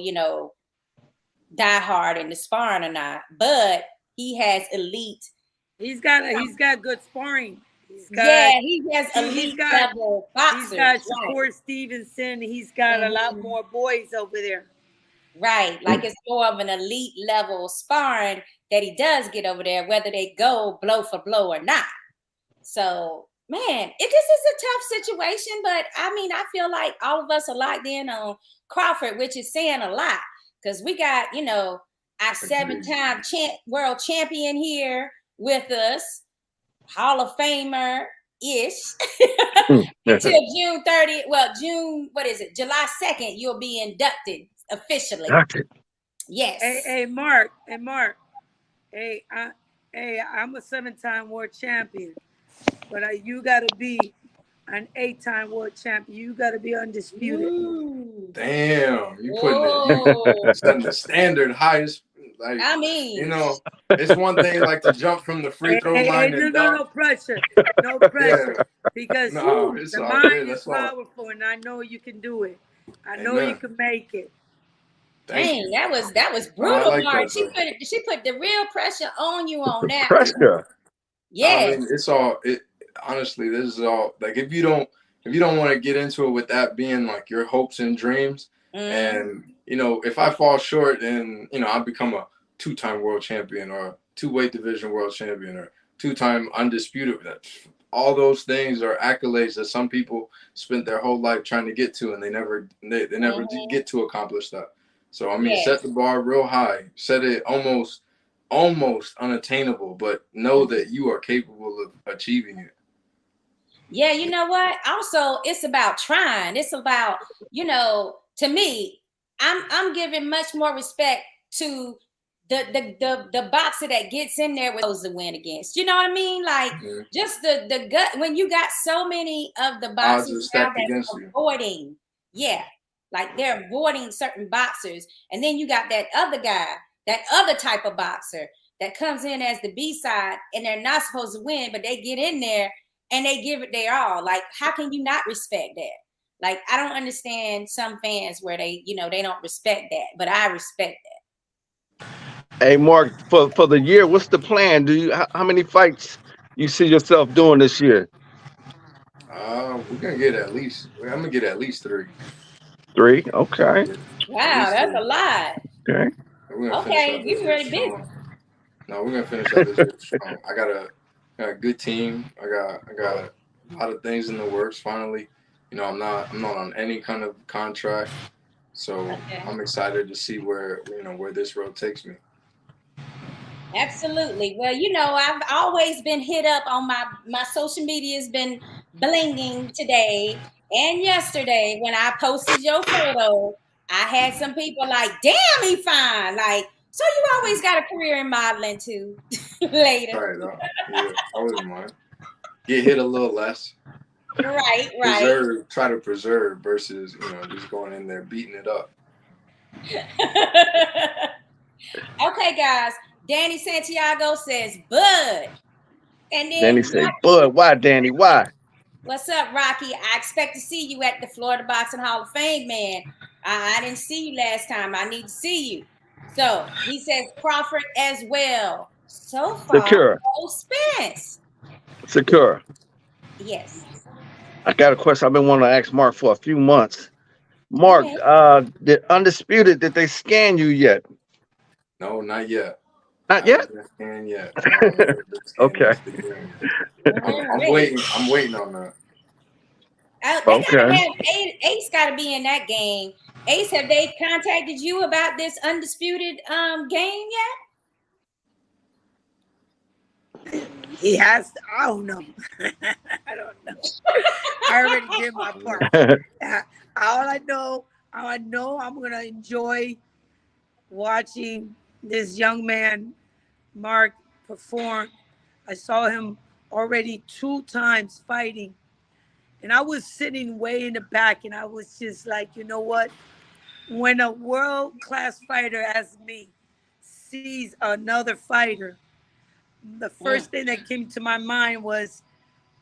die hard in the sparring or not. But he has elite. He's got good sparring. He has elite level boxers. He's got Shakur Stevenson. He's got a lot more boys over there. Right, like it's more of an elite level sparring that he does get over there, whether they go blow for blow or not. So, man, this is a tough situation, but I mean, I feel like all of us are locked in on Crawford, which is saying a lot because we got, our 7-time world champion here with us, Hall of Famer-ish, until June 30th. Well, July 2nd, you'll be inducted officially. Yes. Hey, Mark. Hey, I'm a 7-time world champion, but you got to be an 8-time world champion. You got to be undisputed. Ooh. Damn, you putting it setting the standard highest. Like, I mean, it's one thing like to jump from the free throw line. No pressure, because the mind is powerful, and I know you can do it. I know you can make it. Dang, that was brutal, like Mark. She put the real pressure on you on that. Pressure. Yeah. I mean, honestly, this is all like if you don't want to get into it with that being like your hopes and dreams, and if I fall short and I become a 2-time world champion or 2-weight division world champion or 2-time undisputed, all those things are accolades that some people spent their whole life trying to get to, and they never did get to accomplish that. So I mean, set the bar real high, set it almost unattainable, but know that you are capable of achieving it. Yeah, you know what? Also, it's about trying. It's about, to me, I'm giving much more respect to the boxer that gets in there with those to win against. You know what I mean? Like just the gut when you got so many of the boxers now that's avoiding. Yeah. Like they're avoiding certain boxers. And then you got that other guy, that other type of boxer that comes in as the B-side and they're not supposed to win, but they get in there and they give it their all. Like, how can you not respect that? Like, I don't understand some fans where they, they don't respect that, but I respect that. Hey, Mark, for the year, what's the plan? How many fights you see yourself doing this year? I'm gonna get at least 3. 3? Okay. Wow, that's a lot. Okay. You really big. No, we're gonna finish out this year strong. I got a good team. I got a lot of things in the works. Finally, I'm not on any kind of contract, so I'm excited to see where this road takes me. Absolutely. Well, I've always been hit up on my social media has been blinging today and yesterday when I posted your photo. I had some people like, damn, he fine. Like, so you always got a career in modeling too later. Right. Yeah, I wouldn't mind. Get hit a little less. Right. Try to preserve versus, just going in there beating it up. Okay, guys. Danny Santiago says, Bud. And then Danny said, Bud. Why, Danny? Why? What's up, Rocky? I expect to see you at the Florida Boxing Hall of Fame, man. I didn't see you last time. I need to see you. So he says Crawford as well. So far, Secure. No Spence. Secure. Yes. I got a question I've been wanting to ask Mark for a few months. Mark, did Undisputed, did they scan you yet? No, not yet. Not yet? Scan yet. Okay. I'm waiting on that. Ace got to be in that game. Ace, have they contacted you about this Undisputed game yet? He has to, I don't know. I don't know. I already did my part. All I know I'm gonna enjoy watching this young man, Mark, perform. I saw him already 2 times fighting. And I was sitting way in the back and I was just like, you know what? When a world-class fighter as me sees another fighter, the first thing that came to my mind was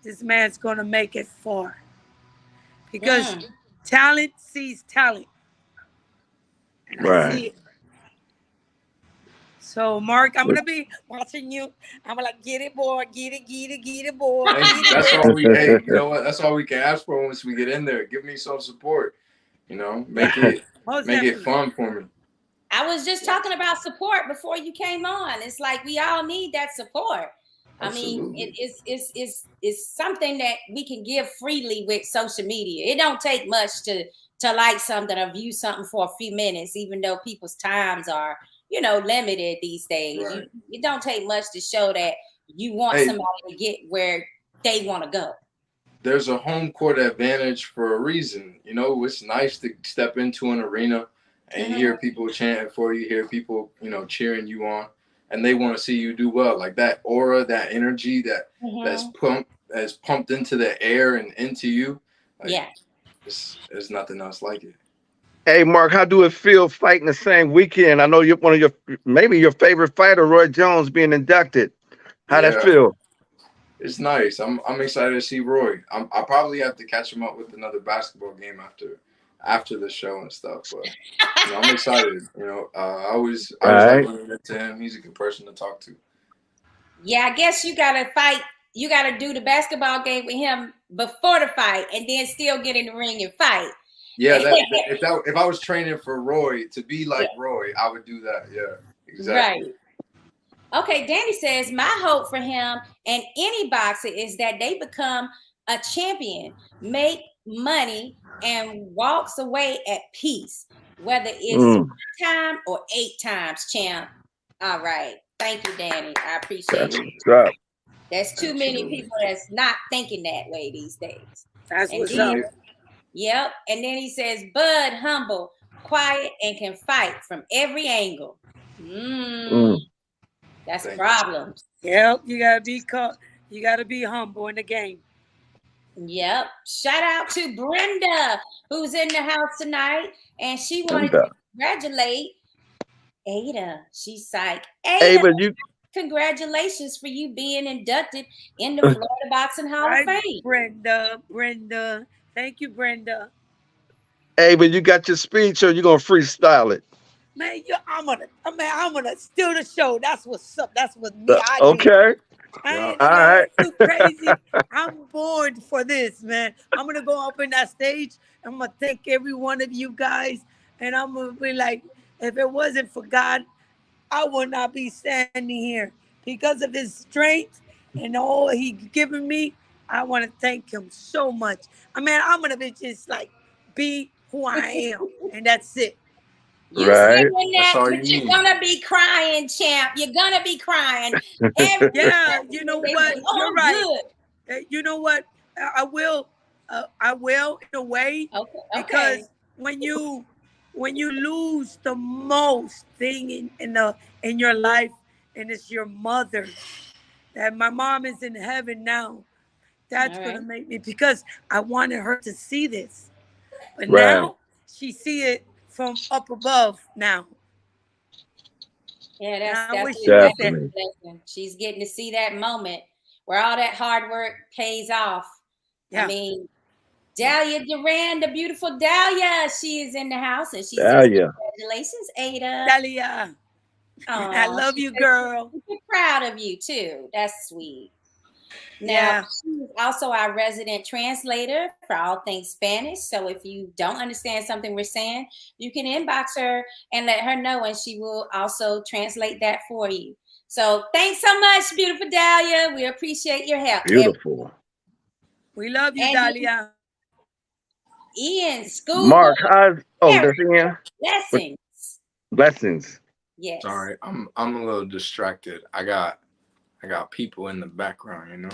this man's going to make it far. Because talent sees talent. And I see it. So, Mark, I'm going to be watching you. I'm going to get it, boy. Get it, boy. Hey, that's all we, hey, you know what? That's all we can ask for once we get in there. Give me some support. You know, make it fun for me. I was just talking about support before you came on. It's like we all need that support. Absolutely. I mean, it's something that we can give freely with social media. It don't take much to like something or view something for a few minutes, even though people's times are, limited these days. Right. It don't take much to show that you want somebody to get where they want to go. There's a home court advantage for a reason. You know, it's nice to step into an arena and you hear people chanting for you, hear people, cheering you on, and they want to see you do well. Like that aura, that energy that's pumped into the air and into you. Like, there's nothing else like it. Hey, Mark, how do it feel fighting the same weekend? I know you're one of maybe your favorite fighter, Roy Jones, being inducted. How'd that feel? It's nice. I'm excited to see Roy. I'll probably have to catch him up with another basketball game after the show and stuff. But I'm excited. I always like running into him. He's a good person to talk to. Yeah, I guess you gotta fight. You gotta do the basketball game with him before the fight, and then still get in the ring and fight. Yeah, if I was training for Roy to be like Roy, I would do that. Yeah, exactly. Right. Okay, Danny says, my hope for him and any boxer is that they become a champion, make money, and walks away at peace, whether it's 1 time or 8 times champ. All right. Thank you, Danny. I appreciate it. There's too many people that's not thinking that way these days. That's what's up. Yep. And then he says, Bud, humble, quiet, and can fight from every angle. That's problems. Yep, you gotta be humble in the game. Yep. Shout out to Brenda, who's in the house tonight, and she wanted to congratulate Ada. She's like, Ada, congratulations for you being inducted in the Florida Boxing Hall of Fame. Brenda. Thank you, Brenda. Hey, but you got your speech, or you gonna freestyle it? Man, I'm gonna steal the show. That's what's up. That's what me. Okay. All right. Too crazy. I'm born for this, man. I'm gonna go up in that stage. I'm gonna thank every one of you guys, and I'm gonna be like, if it wasn't for God, I would not be standing here. Because of His strength and all He given me, I want to thank Him so much. I mean, I'm gonna be just like be who I am, and that's it. You saying that, but you're gonna be crying, champ. You're gonna be crying. Yeah, you know what? You're right. You know what? I will in a way, because when you lose the most thing in your life, and it's your mother, that my mom is in heaven now. That's gonna make me, because I wanted her to see this, but now she see it from up above now. Yeah, that's she's getting to see that moment where all that hard work pays off. Yeah. I mean, Dahlia Duran, the beautiful Dahlia, she is in the house, and she says, congratulations, Ada. Dahlia. I love you, girl. We're proud of you too. That's sweet. Now, she's also our resident translator for all things Spanish. So if you don't understand something we're saying, you can inbox her and let her know, and she will also translate that for you. So thanks so much, beautiful Dahlia. We appreciate your help. Beautiful. We love you, Dahlia. Ian, school. Mark, that's Ian. Blessings. Blessings. Yes. Sorry, I'm a little distracted. I got I got people in the background, you know.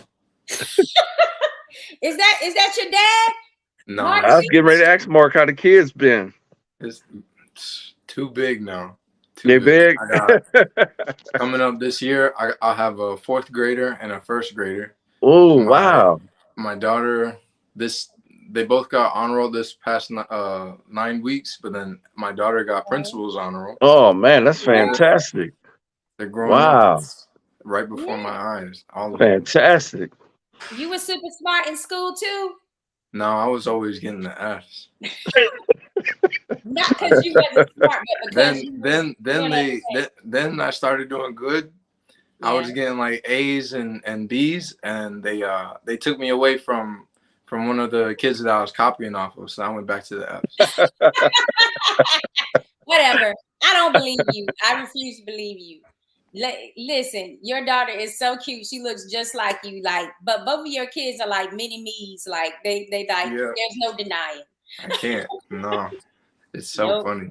Is that your dad? No, Mark I was getting ready to ask Mark how the kids been. it's too big now. Too They big. big? I got coming up this year. I'll have a 4th grader and a 1st grader. Oh, My wow. my daughter, they both got honor roll this past 9 weeks, but then my daughter got principal's honor roll. Oh, man, that's Yeah, fantastic. they're growing up Wow. right before my Yeah. eyes. All of them. Fantastic. You were super smart in school too? No, I was always getting the F's. Not because you wasn't smart, but because you was Then doing everything. then I started doing good. I Yeah. was getting like A's and B's, and they took me away from one of the kids that I was copying off of, so I went back to the F's. Whatever. I don't believe you. I refuse to believe you. Listen, your daughter is so cute. She looks just like you. Like, but both of your kids are like mini me's. Like they like. Yeah. There's no denying. I can't. No, it's so Nope. funny.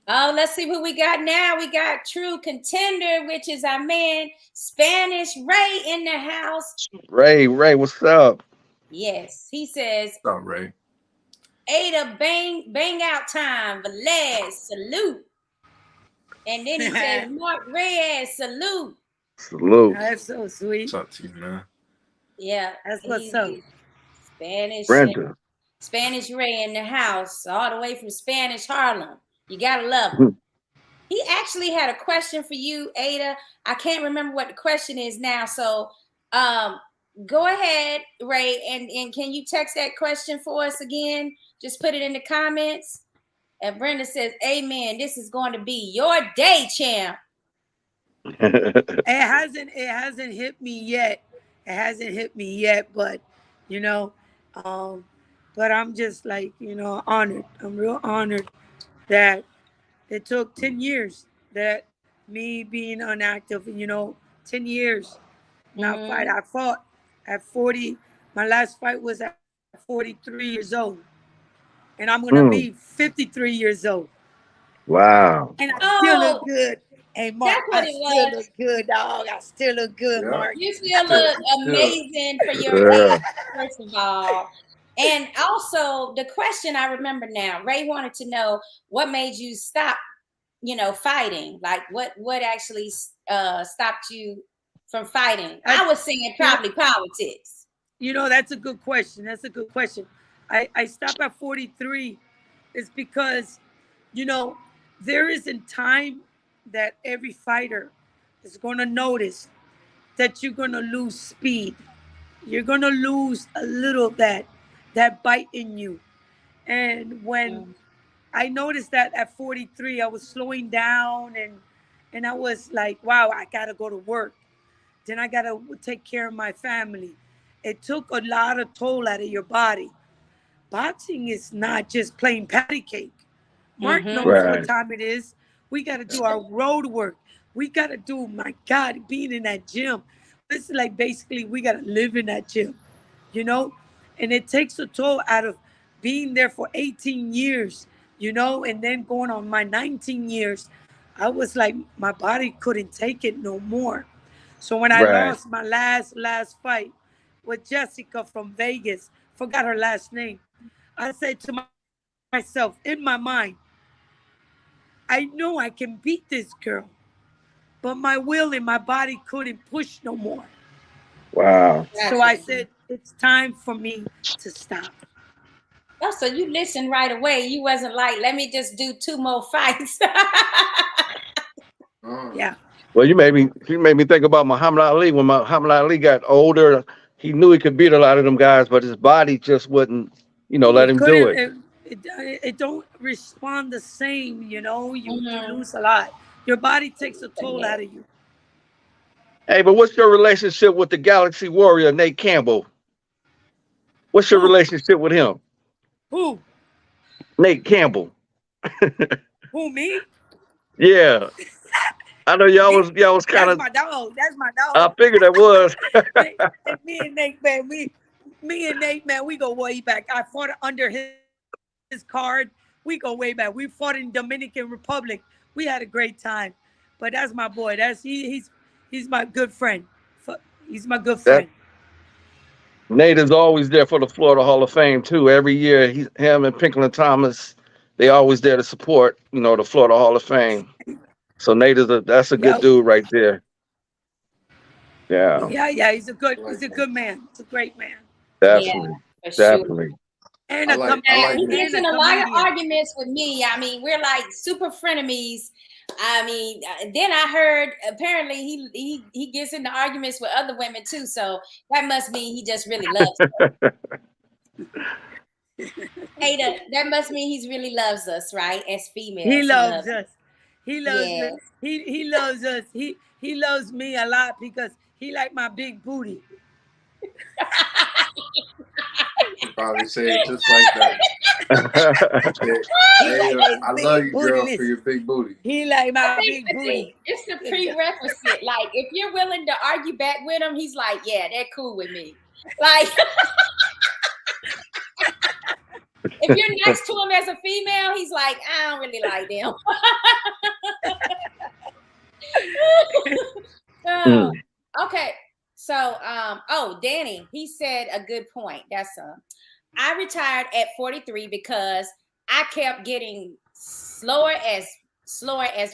Oh, let's see who we got now. We got True Contender, which is our man Spanish Ray in the house. Ray, what's up? Yes, he says, What's up, Ray? Ada, bang out time. Velez, salute. And then he says, Mark Reyes, salute. Salute. That's so sweet. What's up to you, man? Yeah, That's what's up. Brenda. Spanish Ray in the house, all the way from Spanish Harlem. You gotta love him. He actually had a question for you, Ada. I can't remember what the question is now. So go ahead, Ray, and can you text that question for us again? Just put it in the comments. And Brenda says, amen. This is going to be your day, champ. It hasn't hit me yet. It hasn't hit me yet, but you know, but I'm just like, honored. I'm real honored that it took 10 years that me being inactive, 10 years not fight. I fought at 40. My last fight was at 43 years old. And I'm going to be 53 years old. Wow. And I still look good. Hey, Mark, I still look good, dog. I still look good, Mark. You still look amazing for your age, first of all. And also, the question I remember now, Ray wanted to know what made you stop, fighting. Like, what actually stopped you from fighting? I was saying probably politics. That's a good question. That's a good question. I stopped at 43 is because, there isn't time that every fighter is going to notice that you're going to lose speed. You're going to lose a little that bite in you. And when I noticed that at 43, I was slowing down and I was like, wow, I got to go to work. Then I got to take care of my family. It took a lot of toll out of your body. Boxing is not just plain patty cake. Mark knows what time it is. We got to do our road work. We got to do, my God, being in that gym. This is like basically we got to live in that gym, And it takes a toll out of being there for 18 years, and then going on my 19 years. I was like, my body couldn't take it no more. So when I lost my last fight with Jessica from Vegas, forgot her last name, I said to myself, in my mind, I know I can beat this girl, but my will and my body couldn't push no more. Wow. So I said, it's time for me to stop. Oh, so you listened right away. You wasn't like, let me just do 2 more fights. Yeah. Well, you made me think about Muhammad Ali. When Muhammad Ali got older, he knew he could beat a lot of them guys, but his body just wouldn't, let him do it. It don't respond the same, you lose a lot. Your body takes a toll out of you. Hey, but what's your relationship with the Galaxy Warrior, Nate Campbell? What's your relationship with him? Who? Nate Campbell. Who, me? Yeah. I know y'all was kind of. That's my dog. That's my dog. I figured that was. me and Nate, man, we go way back. I fought under his card. We go way back. We fought in Dominican Republic. We had a great time. But that's my boy. He's He's my good friend. He's my good That friend. Nate is always there for the Florida Hall of Fame too. Every year, him and Pinklin Thomas, they always there to support, the Florida Hall of Fame. So Nate that's a good Yep. dude right there. Yeah, Yeah. He's a good. I He's like a him. good man. He's a great man. Yeah, definitely, for sure. definitely. And I a like com- I Yeah, like he Nate. gets and a in a lot of comedian. arguments with me. I mean, we're like super frenemies. I mean, then I heard apparently he gets into arguments with other women too. So that must mean he just really loves Ada. That must mean he really loves us, right? As He females, he loves loves. us. He loves Yeah. us. He loves us. He loves me a lot because he like my big booty. You probably say it just like that. Yeah. He Hey, like his I love big you, booty. girl, for Listen, your big booty. he like I my think, big booty. it's a prerequisite. Like, if you're willing to argue back with him, he's like, yeah, they're cool with me. Like, if you're next to him as a female, he's like, I don't really like them. Mm. Okay. So, Danny, he said a good point. That's I retired at 43 because I kept getting slower as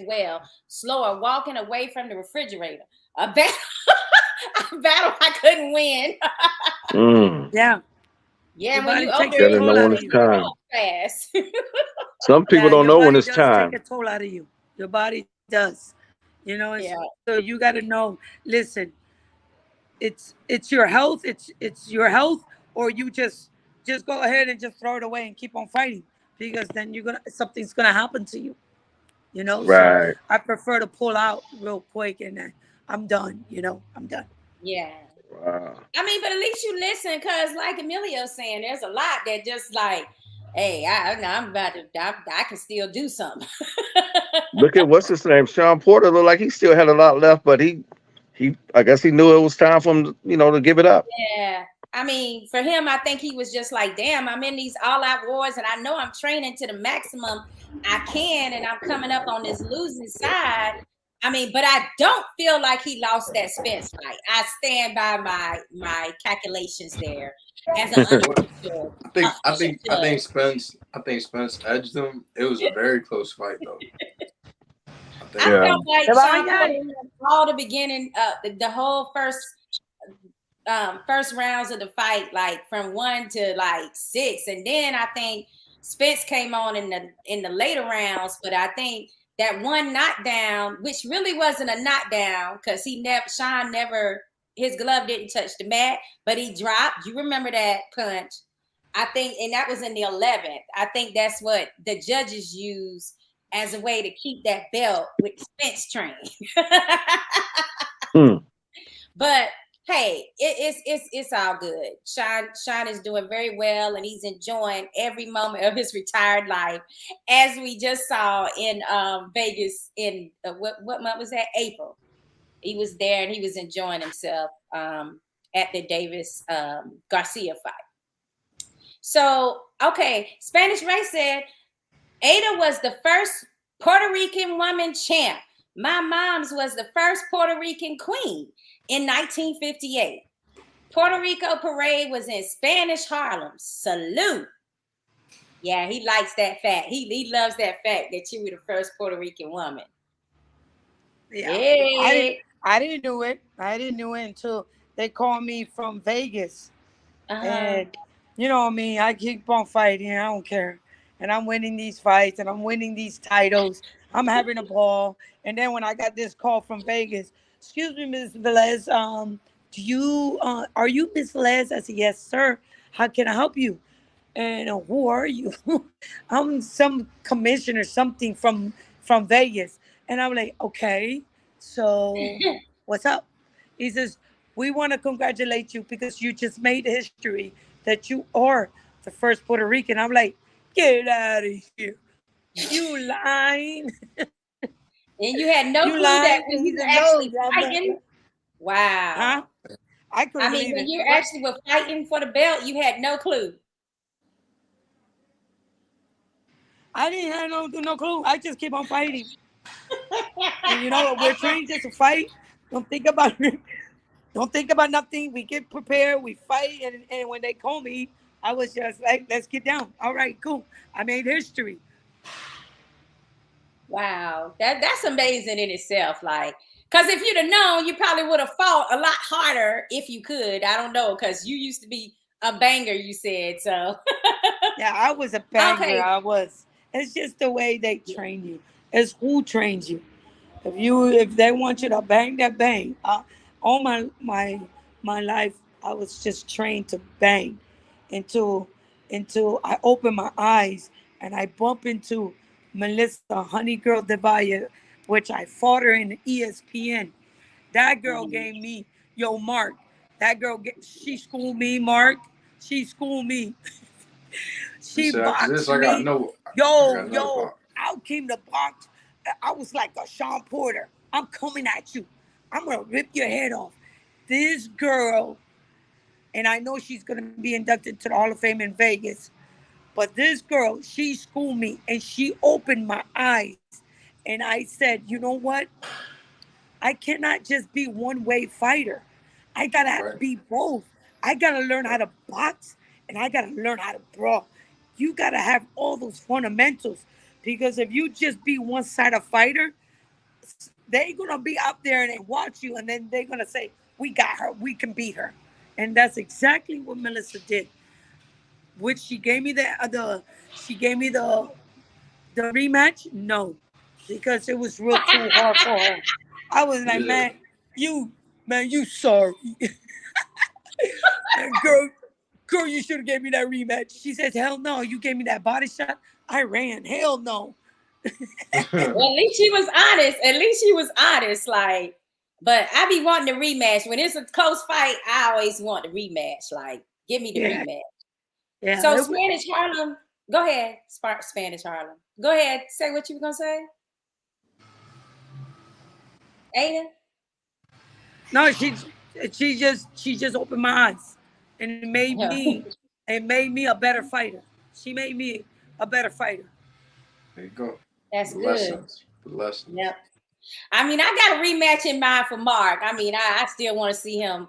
well, slower walking away from the refrigerator. A battle, a battle I couldn't win. Mm. Yeah. Yeah, Your when you body takes over a Gotta it, know toll when out of it's you. time. fast. Some people Yeah, don't your know when body it's does take time. a toll out of you. Your body does. And Yeah. so you got to know. Listen, it's your health. It's your health, or you just go ahead and just throw it away and keep on fighting, because then something's gonna happen to you. So Right. I prefer to pull out real quick and then I'm done. I'm done. Yeah. Wow. I mean, but at least you listen, because like Emilio's saying, there's a lot that just like, hey, I'm about to, I can still do something. Look at what's his name, Sean Porter. Looked like he still had a lot left, but I guess he knew it was time for him, to give it up. Yeah. I mean, for him, I think he was just like, damn, I'm in these all-out wars, and I know I'm training to the maximum I can, and I'm coming up on this losing side. I mean, but I don't feel like he lost that Spence fight. I stand by my calculations there as an unofficial. I think Spence edged him. It was a very close fight though. I felt like Sean Porter all the beginning, the whole first rounds of the fight, like from 1 to like 6, and then I think Spence came on in the later rounds. But I think that one knockdown, which really wasn't a knockdown, because Sean never, his glove didn't touch the mat, but he dropped. You remember that punch? I think, and that was in the 11th. I think that's what the judges use as a way to keep that belt with Spence train. But hey, it's all good. Sean is doing very well, and he's enjoying every moment of his retired life, as we just saw in Vegas in what month was that? April. He was there and he was enjoying himself at the Davis Garcia fight. So, okay, Spanish Ray said, Ada was the first Puerto Rican woman champ. My mom's was the first Puerto Rican queen in 1958. Puerto Rico parade was in Spanish Harlem. Salute. Yeah, he likes that fact. He loves that fact that you were the first Puerto Rican woman. Yeah. Hey. I didn't know it. I didn't know it until they called me from Vegas. And you know me, I keep on fighting. I don't care. And I'm winning these fights and I'm winning these titles. I'm having a ball. And then when I got this call from Vegas, excuse me, Ms. Velez, are you Ms. Velez? I said, yes, sir. How can I help you? And who are you? I'm some commissioner, something from Vegas. And I'm like, okay, so what's up? He says, we want to congratulate you because you just made history that you are the first Puerto Rican. I'm like, get out of here. You lying. And you had no clue that when you were actually fighting. Wow. Huh? I mean, when you actually were fighting for the belt, you had no clue. I didn't have no clue. I just keep on fighting. And you know what? We're trained just to fight. Don't think about don't think about nothing. We get prepared, we fight, and when they call me, I was just like, let's get down. All right, cool. I made history. Wow, that's amazing in itself. Like, because if you'd have known, you probably would have fought a lot harder if you could. I don't know, because you used to be a banger, you said so. Yeah, I was a banger. Okay. I was. It's just the way they train you. It's who trains you. If they want you to bang, that bang. All my life, I was just trained to bang until I open my eyes and I bump into Melissa Honey Girl Devaya, which I fought her in ESPN. That girl Mhm. gave me, yo, Mark. That girl, she schooled me, Mark. She schooled me. You She said after this, boxed I got me. no, I Yo, got another yo, pop. I came to box. I was like a Sean Porter. I'm coming at you. I'm gonna rip your head off. This girl, and I know she's gonna be inducted to the Hall of Fame in Vegas. But this girl, she schooled me and she opened my eyes. And I said, you know what? I cannot just be one way fighter. I gotta Right. be both. I gotta learn how Right. to box and I gotta learn how to brawl. You gotta have all those fundamentals because if you just be one sided fighter, they're gonna be out there and they watch you and then they're gonna say, "We got her. We can beat her," and that's exactly what Melissa did. Which she gave me the she gave me the rematch. No, because it was real too hard for her. I was like, Yeah. you you sorry. And girl, you should have gave me that rematch. She says, hell no, you gave me that body shot. I ran. Hell no. Well, at least she was honest. At least she was honest. Like, but I be wanting the rematch. When it's a close fight, I always want the rematch. Like, give me the Yeah, rematch. yeah. So Spanish Harlem, go ahead. Spark Spanish Harlem. Go ahead. Say what you were gonna say. Ada? No, she just opened my eyes and Yeah. it made me a better fighter. She made me a better fighter. There you go. That's The good. lessons. The lessons. Yep. I mean, I got a rematch in mind for Mark. I mean, I still want to see him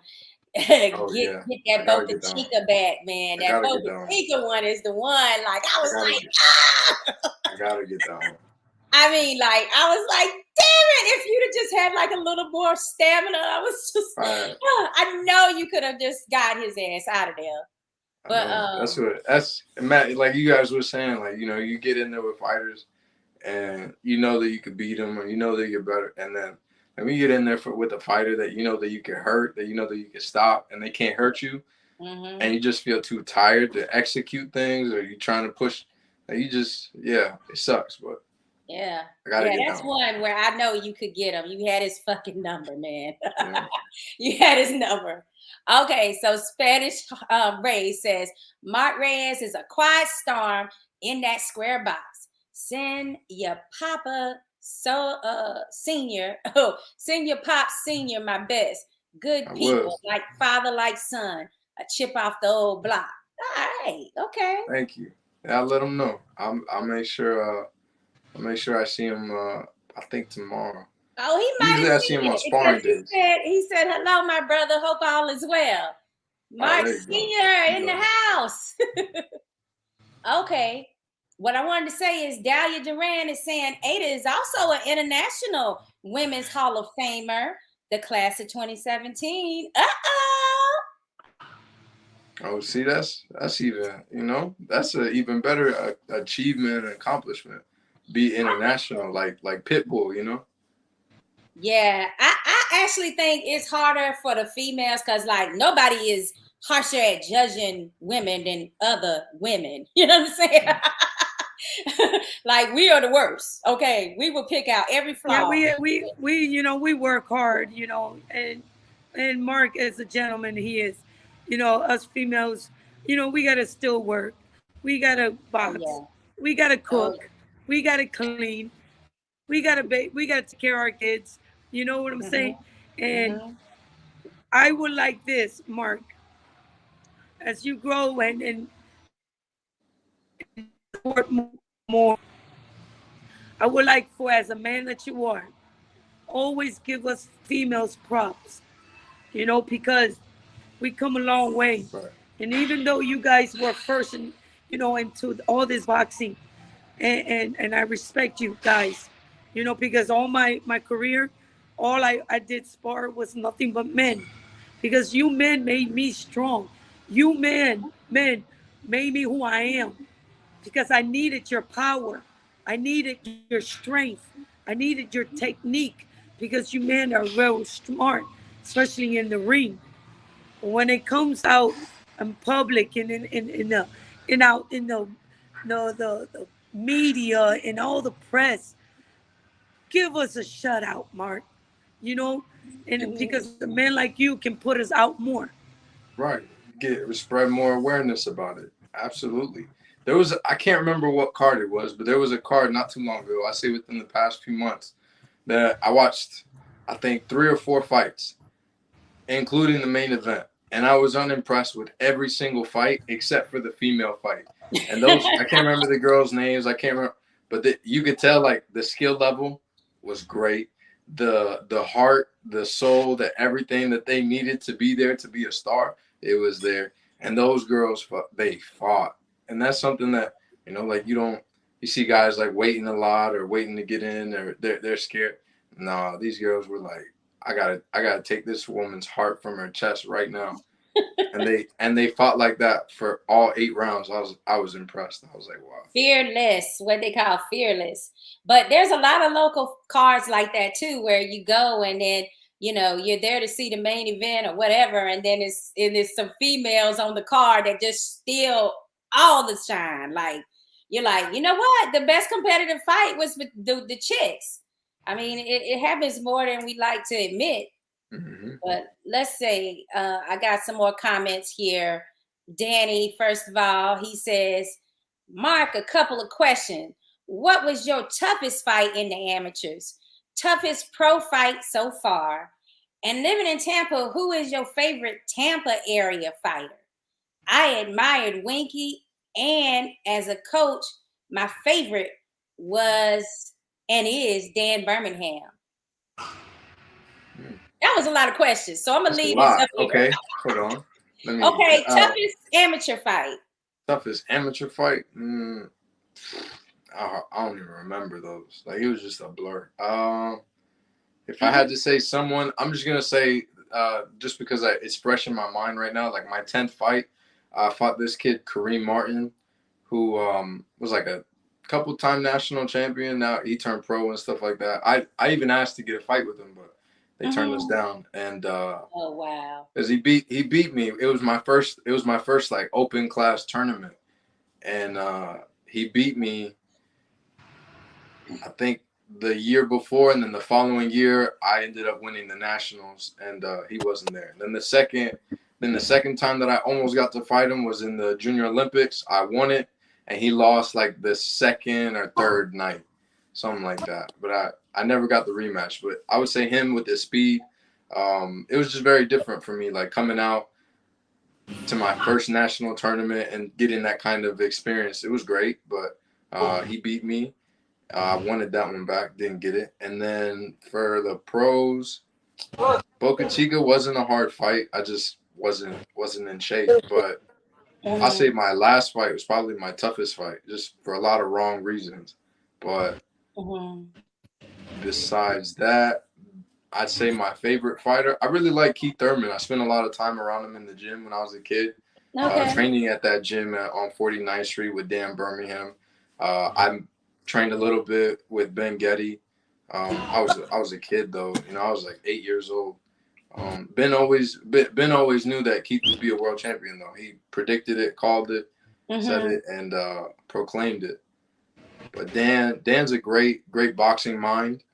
Oh get yeah. I that gotta Boca get down. Chica back, man. I That gotta get Boca down. Chica one is the one. Like, I I was gotta like, get. ah! I gotta get down. I mean, like, I was like, damn it, if you'd have just had like a little more stamina, I was just, Right. I know you could have just got his ass out of there. I But know. That's Matt. Like you guys were saying, like you get in there with fighters, and you know that you could beat them, or you know that you're better, and then when you get in there with a fighter that you know that you can hurt, that you know that you can stop, and they can't hurt you, and you just feel too tired to execute things, or you're trying to push, like you just it sucks, but yeah, I gotta yeah, get that's down. one where I know you could get him. You had his fucking number, man. Yeah. You had his number. Okay, so Spanish Reyes says Mark Reyes is a quiet storm in that square box. Send your papa senior. Oh, send your pop senior my best. Good I people, will. like father, like son. A chip off the old block. All right, okay. Thank you. Yeah, I'll let them know. I'll make sure. I'll make sure I see him. I think tomorrow. Oh, he might Usually have I see seen him on it because sparring days. he said, hello, my brother. Hope all is well. Oh, Mark there you go. Sr. You in the know. house. Okay. What I wanted to say is Dahlia Duran is saying Ada is also an international women's Hall of Famer, the class of 2017. Uh-oh. Oh, see, that's even that's an even better achievement and accomplishment. Be international, like Pitbull. Yeah, I actually think it's harder for the females because like nobody is harsher at judging women than other women. You know what I'm saying? Like we are the worst. Okay, we will pick out every Yeah, flaw. we work hard, and Mark is a gentleman. He is, us females, we gotta still work, we gotta Oh box, yeah. we gotta Oh cook, we gotta clean, we gotta take care of our kids. You know what I'm yeah. saying? And Hmm. I would like this, Mark, as you grow and support more. I would like for as a man that you are, always give us females props, you know, because we come a long way. Right. And even though you guys were first in, you know, into all this boxing, and I respect you guys, you know, because all my career, all I did spar was nothing but men, because you men made me strong. You men made me who I am, because I needed your power. I needed your strength. I needed your technique, because you men are real smart, especially in the ring. But when it comes out in public and in the out in the media and all the press, give us a shutout, Mark. You know, and because a man like you can put us out more. Right. Spread more awareness about it. Absolutely. There was I can't remember what card it was, but there was a card not too long ago. I say within the past few months that I watched. I think 3 or 4 fights, including the main event, and I was unimpressed with every single fight except for the female fight. And those I can't remember the girls' names. I can't remember, but you could tell like the skill level was great. The heart, the soul, that everything that they needed to be there to be a star, it was there. And those girls, they fought, and that's something that like you see guys like waiting a lot or waiting to get in, or they're scared. No, these girls were like, I gotta take this woman's heart from her chest right now. And they fought like that for all 8 rounds. I was impressed. I was like, wow. Fearless, what they call fearless. But there's a lot of local cards like that too, where you go and then you're there to see the main event or whatever, and then it's some females on the card that just steal all the shine. Like you're like, you know what? The best competitive fight was with the chicks. I mean, it happens more than we like to admit. Mm-hmm. But let's say I got some more comments here. Danny, first of all, he says, Mark, a couple of questions. What was your toughest fight in the amateurs? Toughest pro fight so far? And living in Tampa, who is your favorite Tampa area fighter? I admired Winky, and as a coach, my favorite was and is Dan Birmingham. That was a lot of questions, so I'm gonna leave this up here. Okay, hold on. Okay, toughest amateur fight. Toughest amateur fight? I don't even remember those. Like, it was just a blur. If I had to say someone, I'm just gonna say just because it's fresh in my mind right now. Like my 10th fight, I fought this kid Kareem Martin, who was like a couple-time national champion. Now he turned pro and stuff like that. I even asked to get a fight with him, but they turned us down. And oh wow, because he beat me. It was my first like open class tournament, and he beat me, I think, the year before, and then the following year I ended up winning the nationals, and he wasn't there. And then the second time that I almost got to fight him was in the Junior Olympics. I won it, and he lost like the second or third night, something like that. But I never got the rematch. But I would say him with his speed. It was just very different for me, like coming out to my first national tournament and getting that kind of experience. It was great, but he beat me. I wanted that one back, didn't get it. And then for the pros, Boca Chica wasn't a hard fight. I just wasn't in shape. But I'll say my last fight was probably my toughest fight, just for a lot of wrong reasons. But besides that, I'd say my favorite fighter, I really like Keith Thurman. I spent a lot of time around him in the gym when I was a kid, training at that gym on 49th Street with Dan Birmingham. I trained a little bit with Ben Getty. I was a kid though, I was like 8 years old. Ben always knew that Keith would be a world champion though. He predicted it, called it, said it, and proclaimed it. But Dan's a great boxing mind.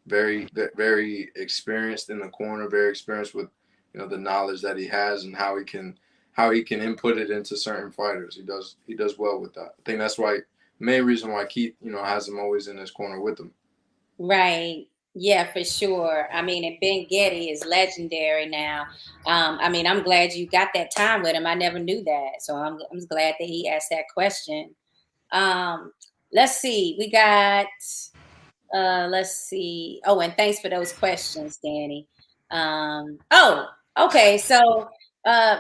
Very experienced in the corner, very experienced with the knowledge that he has and how he can input it into certain fighters. He does well with that. I think that's why, main reason why Keith has him always in his corner with him. Right. Yeah, for sure. I mean, and Ben Getty is legendary now. I mean, I'm glad you got that time with him. I never knew that, so I'm glad that he asked that question. Let's see. We got Let's see. Oh, and thanks for those questions, Danny. Oh, okay. So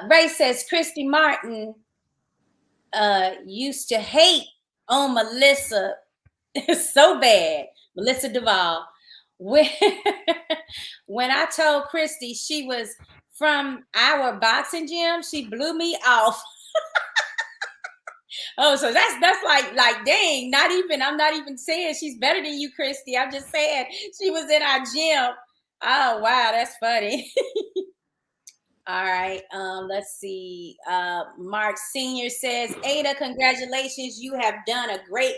Ray says Christy Martin used to hate on Melissa so bad, Melissa Duvall. When, when I told Christy she was from our boxing gym, she blew me off. Oh, so that's like dang, I'm not even saying she's better than you, Christy. I'm just saying she was in our gym. Oh wow, that's funny. All right, let's see. Mark Sr. says, Ada, congratulations. You have done a great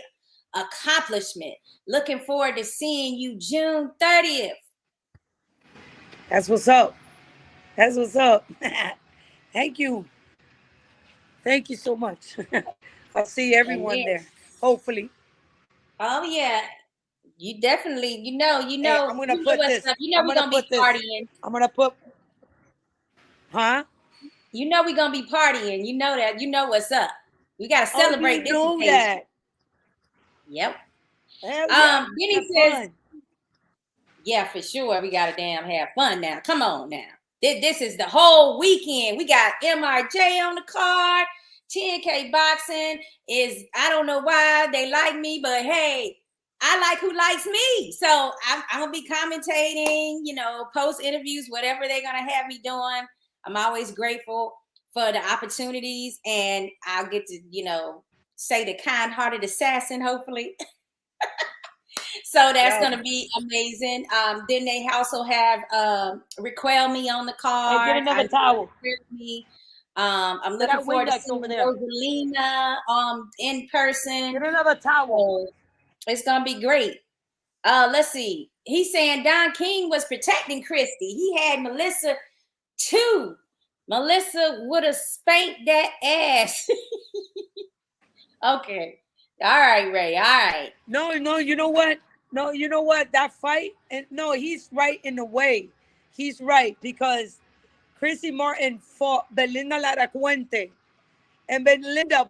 accomplishment. Looking forward to seeing you June 30th. That's what's up. That's what's up. Thank you. Thank you so much. I'll see everyone there, hopefully. Oh yeah. You definitely, Hey, I'm gonna put this. We're gonna be partying. I'm gonna put, huh? You know we're gonna be partying. You know that. You know what's up. We gotta celebrate this occasion. That. Yep. Hell yeah. Benny says, yeah, for sure. We gotta damn have fun now. Come on now. This is the whole weekend. We got MRJ on the card. 10K boxing is, I don't know why they like me, but hey, I like who likes me. So I'm gonna be commentating, post interviews, whatever they're gonna have me doing. I'm always grateful for the opportunities, and I'll get to, say the kind-hearted assassin, hopefully. So that's going to be amazing. Then they also have Raquel me on the card. Hey, get another towel. I'm looking forward to seeing Rosalina in person. Get another towel. So it's going to be great. Let's see. He's saying Don King was protecting Christy. He had Melissa too. Melissa would have spanked that ass. Okay. All right, Ray. All right. No, you know what? No, you know what? That fight, and no, he's right in a way. He's right, because Christy Martin fought Belinda Lara Cuente, and Belinda.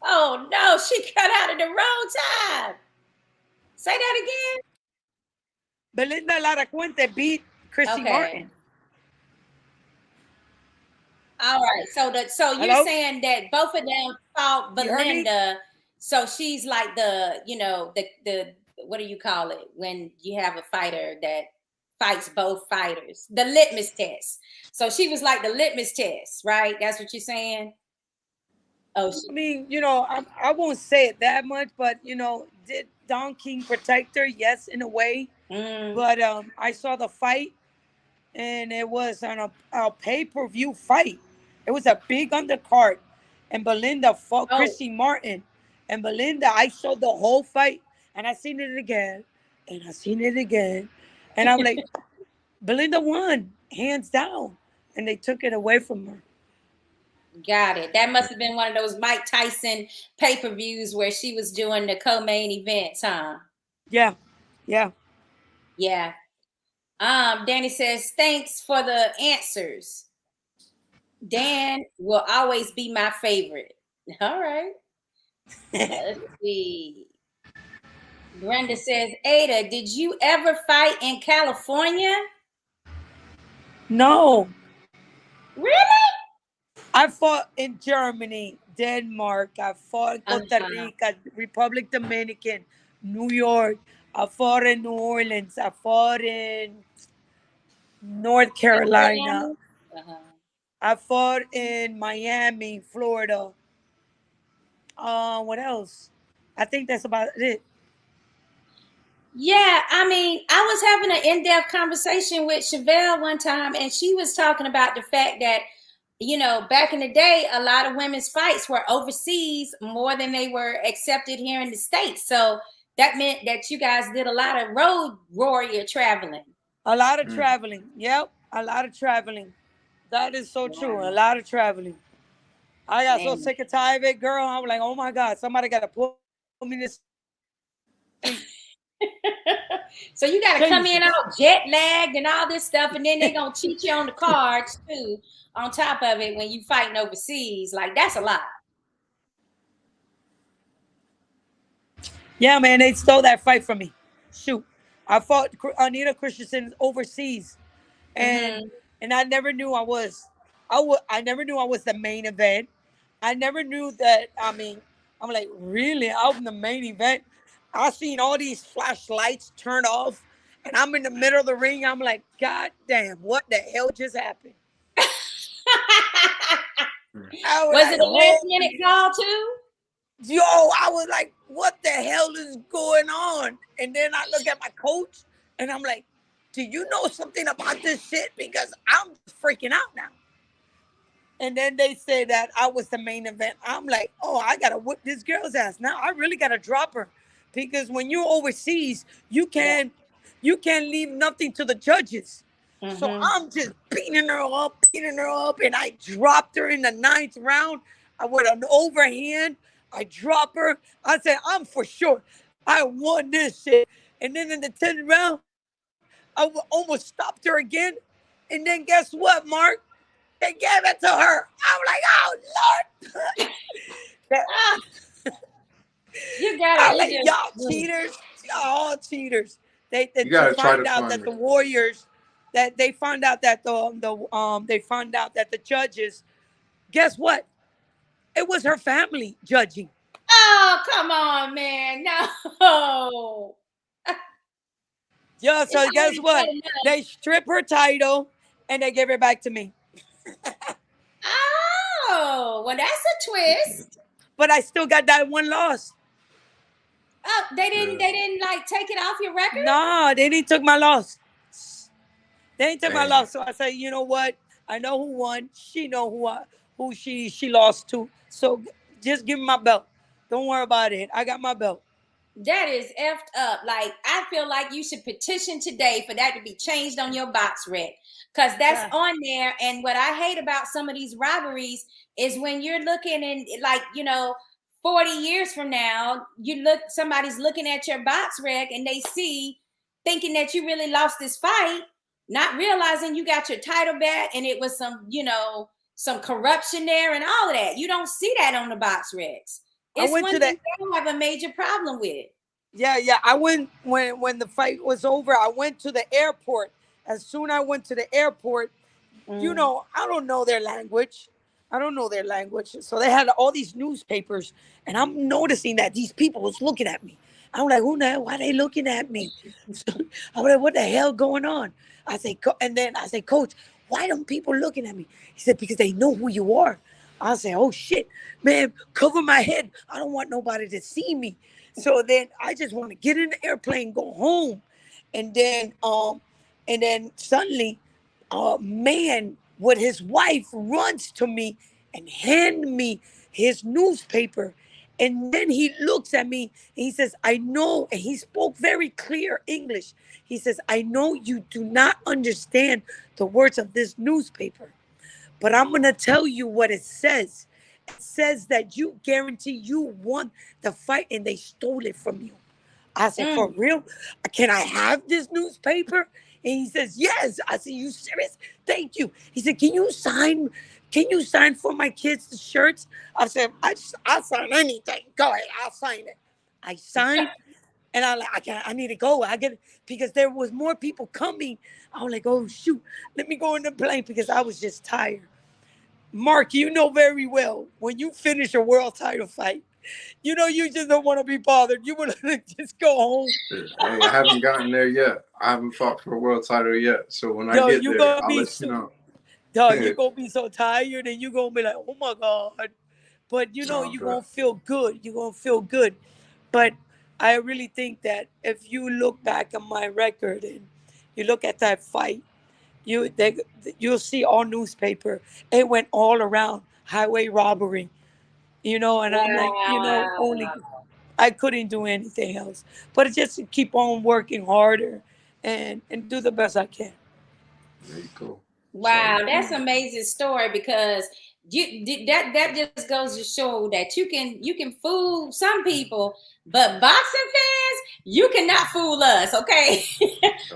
Oh no, she cut out at the wrong time. Say that again. Belinda Lara Cuente beat Christy Martin. All right. So you're saying that both of them fought Belinda. So she's like the what do you call it when you have a fighter that fights both fighters? The litmus test. So she was like the litmus test, right? That's what you're saying? Oh, I mean, I won't say it that much, but did Don King protect her? Yes, in a way. But I saw the fight, and it was on a pay-per-view fight. It was a big undercard, and Belinda fought Christy Martin. And Belinda, I saw the whole fight, and I seen it again, and I seen it again, and I'm like, Belinda won hands down, and they took it away from her. Got it. That must have been one of those Mike Tyson pay-per-views where she was doing the co-main events, huh? Yeah. Danny says, thanks for the answers. Dan will always be my favorite. All right. Let's see. Brenda says, Ada, did you ever fight in California? No. Really? I fought in Germany, Denmark. I fought in Costa Rica, Republic Dominican, New York. I fought in New Orleans. I fought in North Carolina. I fought in Miami, Florida. What else? I think that's about it. Yeah, I mean, I was having an in-depth conversation with Chevelle one time, and she was talking about the fact that, back in the day, a lot of women's fights were overseas more than they were accepted here in the States. So that meant that you guys did a lot of road warrior traveling. A lot of traveling. Yep, a lot of traveling. That is so true. A lot of traveling. I got so sick and tired of it, girl. I was like, oh my God, somebody got to pull me this. So you got to come in all jet lagged and all this stuff, and then they're going to cheat you on the cards too, on top of it when you fighting overseas. Like, that's a lot. Yeah, man, they stole that fight from me. Shoot, I fought Anita Christensen overseas, and Mm-hmm. I never knew I never knew I was the main event. I never knew that. I mean, I'm like, really? I'm the main event. I seen all these flashlights turn off, and I'm in the middle of the ring. I'm like, God damn, what the hell just happened? I was Was like, it a last minute holy call too? yo, I was like, what the hell is going on? And then I look at my coach and I'm like, do you know something about this shit? Because I'm freaking out now. And then they say that I was the main event. I'm like, oh, I gotta whip this girl's ass. Now I really gotta drop her. Because when you're overseas, Yeah. you can't leave nothing to the judges. So Mm-hmm. I'm just beating her up, and I dropped her in the 9th round. I went an overhand. I drop her. I said, I'm for sure. I won this shit. And then in the 10th round, almost stopped her again. And then guess what, Mark? They gave it to her. I'm like, oh Lord. Ah, you got I'm it. like, You y'all just cheaters. Y'all all cheaters. They You to gotta try find to out find that the her. Warriors, that they found out that they found out that the judges, guess what? It was her family judging. oh, come on, man. No. Yeah, It's so guess already what? bad enough. They strip her title and they gave it back to me. Oh, well, that's a twist. But I still got that one loss. Oh, they Yeah. didn't like take it off your record? No, they didn't took my loss. They didn't take my Dang. loss. So I say, you know what? I know who won. She know who she lost to. So just give me my belt. Don't worry about it. I got my belt. That is effed up. Like, I feel like you should petition today for that to be changed on your box rec. Because that's Yeah. on there. And what I hate about some of these rivalries is when you're looking and like, 40 years from now, somebody's looking at your box rec and they see thinking that you really lost this fight, not realizing you got your title back and it was some corruption there and all of that. You don't see that on the box recs. I It's went one to the thing they have a major problem with. Yeah. I went when the fight was over. I went to the airport. As soon as I went to the airport, Mm. I don't know their language. I don't know their language. So they had all these newspapers, and I'm noticing that these people was looking at me. I'm like, who the hell? Why they looking at me? So I'm like, what the hell going on? And then I say, Coach, why don't people looking at me? He said, because they know who you are. I say, oh shit, man, cover my head. I don't want nobody to see me. So then I just want to get in the airplane, go home, and then suddenly a man with his wife runs to me and hand me his newspaper. And then he looks at me and he says, I know, and he spoke very clear English. He says, I know you do not understand the words of this newspaper, but I'm going to tell you what it says. It says that you guarantee you won the fight and they stole it from you. I said, for real? Can I have this newspaper? And he says, yes. I said, you serious? Thank you. He said, can you sign for my kids' shirts? I said, I'll sign anything. Go ahead, I'll sign it. I signed, and I need to go. Because there was more people coming. I was like, oh shoot, let me go in the plane because I was just tired. Mark, you know very well when you finish a world title fight, you just don't want to be bothered. You want to just go home. Hey, I haven't gotten there yet. I haven't fought for a world title yet. So when I Yo, get you there, gonna I'll be let you know. you're gonna be so tired, and you're gonna be like, oh my God. But you're gonna feel good. You're gonna feel good. But I really think that if you look back on my record and you look at that fight, you'll see all newspaper. It went all around highway robbery, and I'm like, only Wow. I couldn't do anything else. But it just keep on working harder and do the best I can. Very cool. Wow, that's an amazing story because that just goes to show that you can fool some people, but boxing fans, you cannot fool us, okay?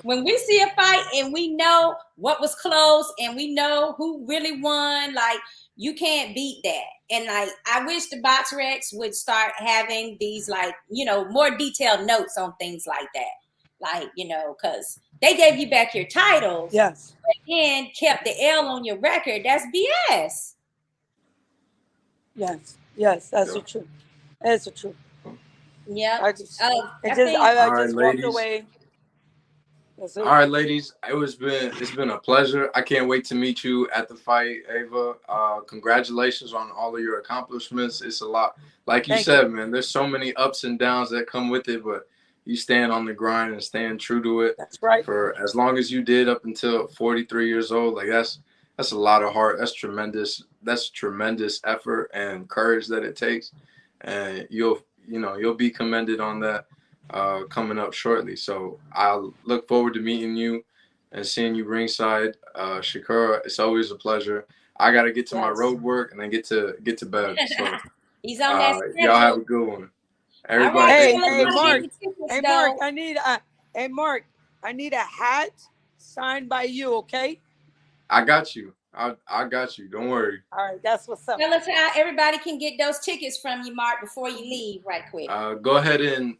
When we see a fight and we know what was close and we know who really won, like You can't beat that. And like, I wish the Box Rex would start having these, like, you know, more detailed notes on things like that. Like, you know, because they gave you back your titles, Yes. but then kept the L on your record. That's BS. Yes. Yes. That's the truth. That's the truth. Yep. I just, I think I All right, just walked ladies. away. That's it. All right, ladies. It's been a pleasure. I can't wait to meet you at the fight, Ava. Congratulations on all of your accomplishments. It's a lot. Like you Thank said, you. man, there's so many ups and downs that come with it, but you stand on the grind and stand true to it That's right. for as long as you did up until 43 years old. Like that's a lot of heart. That's tremendous. That's tremendous effort and courage that it takes. And you'll be commended on that coming up shortly. So I'll look forward to meeting you and seeing you ringside. Shakira, it's always a pleasure. I got to get to my yes. road work and then get to bed. So He's on that y'all have schedule. a good one. All right, Everybody, Hey, tell us hey, hey, how to listen. get Mark. the tickets, Hey, though. Mark, I need a hat signed by you, okay? I got you. I got you. Don't worry. All right, that's what's up. Tell us how everybody can get those tickets from you, Mark, before you leave, right quick. Go ahead and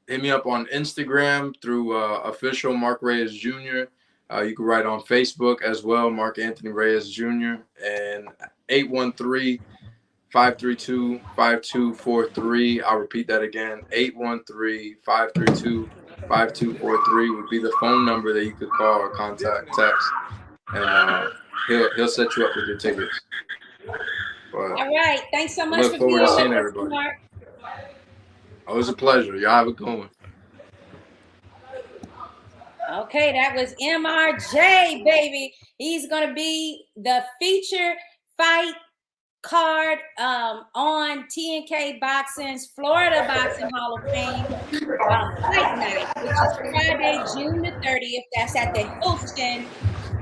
hit me up on Instagram through official Mark Reyes Jr. You can write on Facebook as well, Mark Anthony Reyes Jr. and 813-532-5243. I'll repeat that again. 813-532-5243 would be the phone number that you could call or contact, text, and he'll set you up with your tickets. But All right. Thanks so I much look for forward being to with seeing us, everybody. Mark. Oh, it was a pleasure. Y'all have a good one. Okay, that was MRJ, baby. He's gonna be the feature fight card on TNK Boxing's Florida Boxing Hall of Fame fight night, which is Friday, June the 30th. That's at the Hilton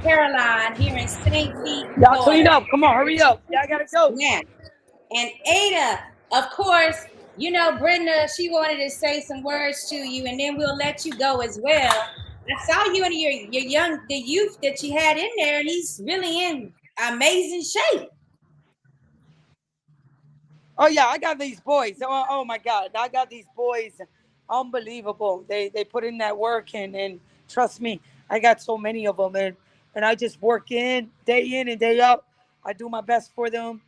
Caroline here in St. Pete, Y'all Florida. clean up. Come on, hurry up. Y'all gotta go. Now, and Ada, of course, you know, Brenda, she wanted to say some words to you, and then we'll let you go as well. I saw you in the youth that you had in there, and he's really in amazing shape. Oh yeah, I got these boys. Oh my God, I got these boys. Unbelievable. They put in that work, and trust me, I got so many of them, and I just work in and day out. I do my best for them.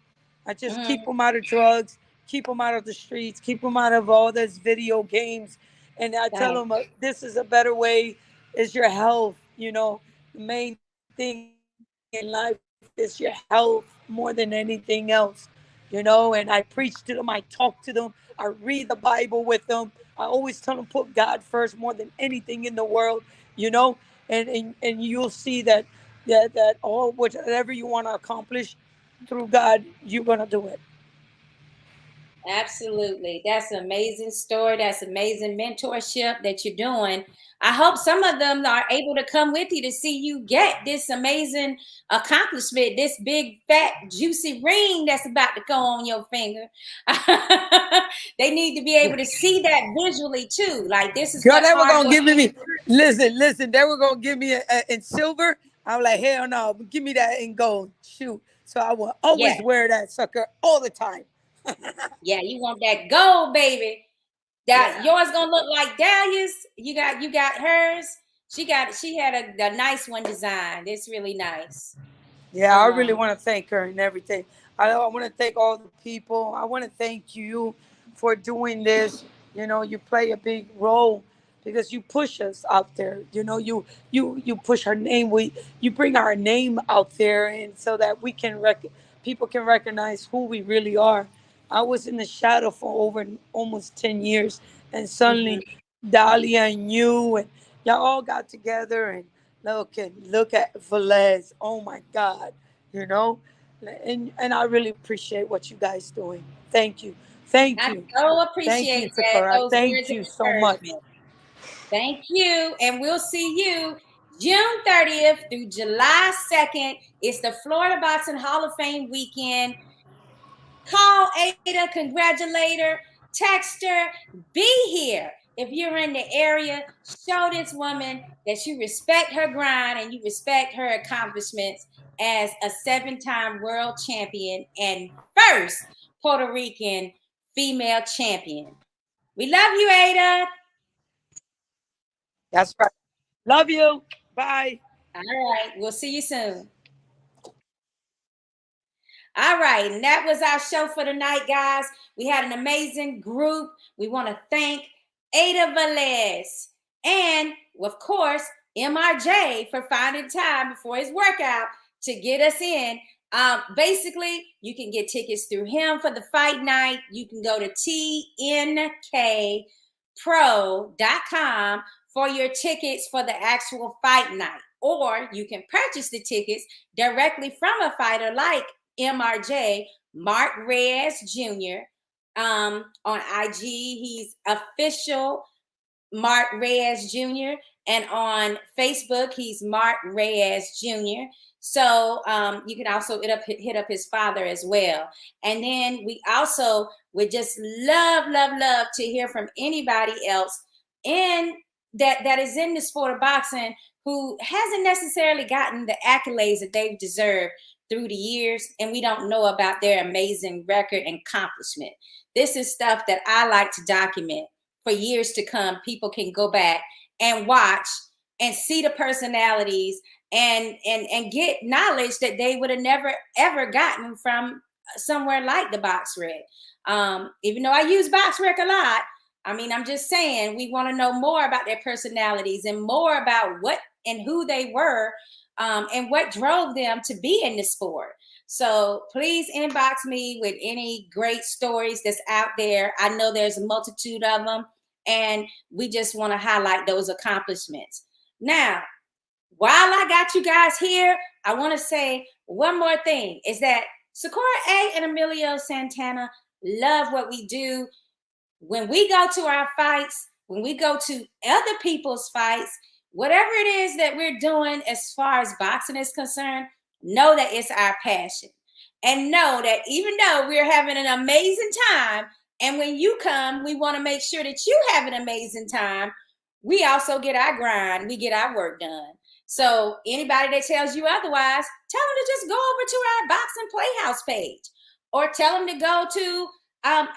I just keep them out of drugs, keep them out of the streets, keep them out of all this video games, and I tell Right. them this is a better way. Is your health. The main thing in life is your health more than anything else. And I preach to them, I talk to them, I read the Bible with them. I always tell them put God first more than anything in the world, you know, and you'll see that all whatever you want to accomplish through God, you're gonna do it. Absolutely. That's an amazing story. That's amazing mentorship that you're doing. I hope some of them are able to come with you to see you get this amazing accomplishment, this big, fat, juicy ring that's about to go on your finger. They need to be able to see that visually too. Like, this is Girl, what they were hard gonna work. give me listen, they were gonna give me in silver. I'm like, hell no, give me that in gold. Shoot. So I will Yeah. always wear that sucker all the time. Yeah, you want that gold, baby. That Yeah. yours gonna look like Dahlia's. You got hers. She had a nice one designed. It's really nice. Yeah, I really want to thank her and everything. I want to thank all the people. I want to thank you for doing this. You play a big role because you push us out there. You push our name. You bring our name out there, and so that we can people can recognize who we really are. I was in the shadow for over almost 10 years, and Mhm. suddenly Dahlia and you and y'all all got together and look at Velez. Oh my God, you know, and I really appreciate what you guys doing. Thank you, thank I you, so thank you, appreciate that, Sakura. those Thank words of you so much. encouragement. Thank you. And we'll see you June 30th through July 2nd. It's the Florida Boxing Hall of Fame weekend. Call Ada, congratulate her, text her, be here. if you're in the area, show this woman that you respect her grind and you respect her accomplishments as a 7-time world champion and first Puerto Rican female champion. We love you, Ada. That's right. Love you. Bye. All right. We'll see you soon. All right. And that was our show for tonight, guys. We had an amazing group. We want to thank Ada Velez and, of course, MRJ for finding time before his workout to get us in. Basically, you can get tickets through him for the fight night. You can go to tnkpro.com for your tickets for the actual fight night. Or you can purchase the tickets directly from a fighter like MRJ, Mark Reyes Jr. On IG, he's official Mark Reyes Jr. And on Facebook, he's Mark Reyes Jr. So you can also hit up his father as well. And then we also would just love to hear from anybody else that is in the sport of boxing who hasn't necessarily gotten the accolades that they've deserved through the years, and we don't know about their amazing record and accomplishment. This is stuff that I like to document for years to come. People can go back and watch and see the personalities and get knowledge that they would have never ever gotten from somewhere like the Box Rec. Even though I use Box Rec a lot, I mean, I'm just saying we want to know more about their personalities and more about what and who they were and what drove them to be in the sport. So please inbox me with any great stories that's out there. I know there's a multitude of them, and we just want to highlight those accomplishments. Now, while I got you guys here, I want to say one more thing, is that Sakura A and Emilio Santana love what we do. When we go to our fights, when we go to other people's fights, whatever it is that we're doing as far as boxing is concerned, know that it's our passion. And know that even though we're having an amazing time, and when you come, we want to make sure that you have an amazing time, we also get our grind, we get our work done. So anybody that tells you otherwise, tell them to just go over to our Boxing Playhouse page, or tell them to go to our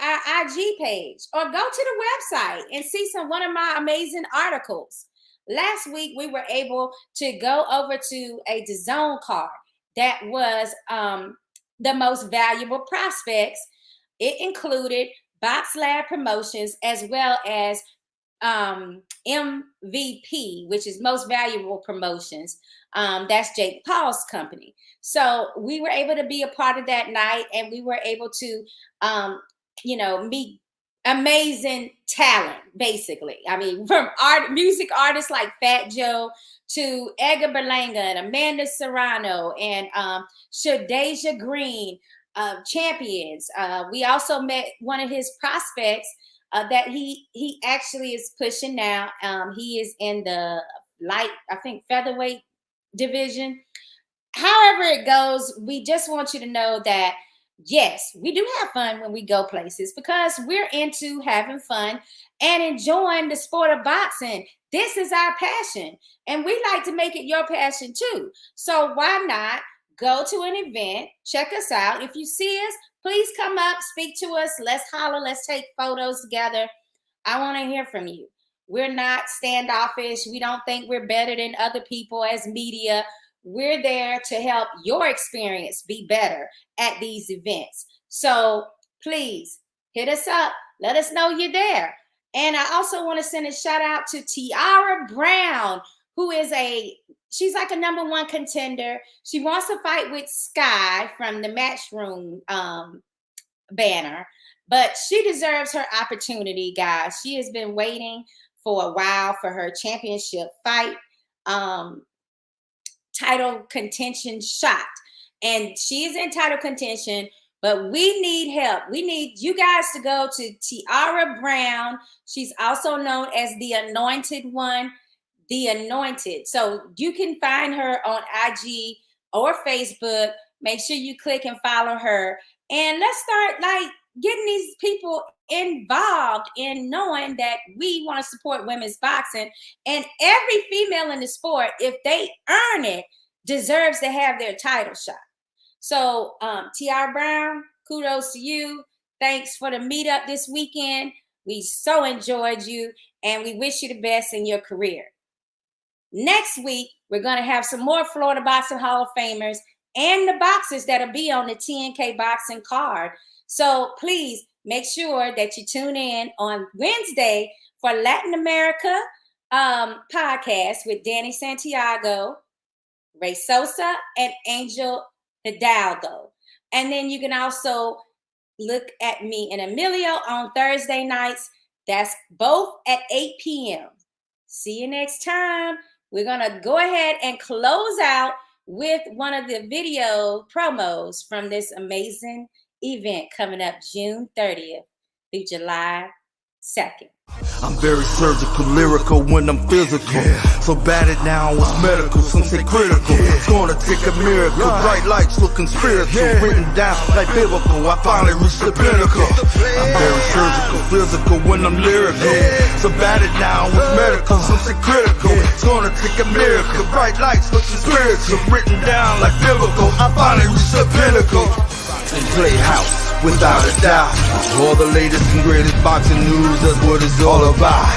IG page, or go to the website and see one of my amazing articles. Last week, we were able to go over to a DAZN card that was the most valuable prospects. It included Box Lab Promotions as well as MVP, which is Most Valuable Promotions. That's Jake Paul's company. So we were able to be a part of that night, and we were able to, meet amazing talent, basically. I mean, from music artists like Fat Joe to Edgar Berlanga and Amanda Serrano and Shadeja Green, champions. We also met one of his prospects that he actually is pushing now. He is in the light, I think, featherweight division. However it goes, we just want you to know that yes, we do have fun when we go places, because we're into having fun and enjoying the sport of boxing. This is our passion, and we like to make it your passion too. So why not go to an event, check us out. If you see us, please come up, speak to us. Let's holler, let's take photos together. I want to hear from you. We're not standoffish. We don't think we're better than other people as media. We're there to help your experience be better at these events. So please hit us up. Let us know you're there. And I also want to send a shout out to Tiara Brown, who is she's like a #1 contender. She wants to fight with Sky from the Matchroom banner, but she deserves her opportunity, guys. She has been waiting for a while for her championship fight. Title contention shot, and she is in title contention, but we need help. We need you guys to go to Tiara Brown. She's also known as the Anointed One, the Anointed. So you can find her on IG or Facebook. Make sure you click and follow her, and let's start getting these people involved in knowing that we want to support women's boxing, and every female in the sport, if they earn it, deserves to have their title shot. So T.R. Brown, kudos to you. Thanks for the meetup this weekend. We so enjoyed you, and we wish you the best in your career. Next week, we're going to have some more Florida Boxing Hall of Famers and the boxers that'll be on the TNK boxing card. So please make sure that you tune in on Wednesday for Latin America podcast with Danny Santiago, Ray Sosa, and Angel Hidalgo. And then you can also look at me and Emilio on Thursday nights. That's both at 8 p.m. See you next time. We're going to go ahead and close out with one of the video promos from this amazing event coming up June 30th through July 2nd. I'm very surgical, lyrical when I'm physical. So bad it now it's medical, some say critical. It's gonna take a miracle, bright lights looking spiritual, written down like biblical. I finally reached the pinnacle. I'm very surgical, physical when I'm lyrical. So bad it now it's medical, some say critical. It's gonna take a miracle, bright lights looking spiritual, written down like biblical. I finally reached the pinnacle. And Playhouse, without a doubt, all the latest and greatest boxing news, that's what it's all about.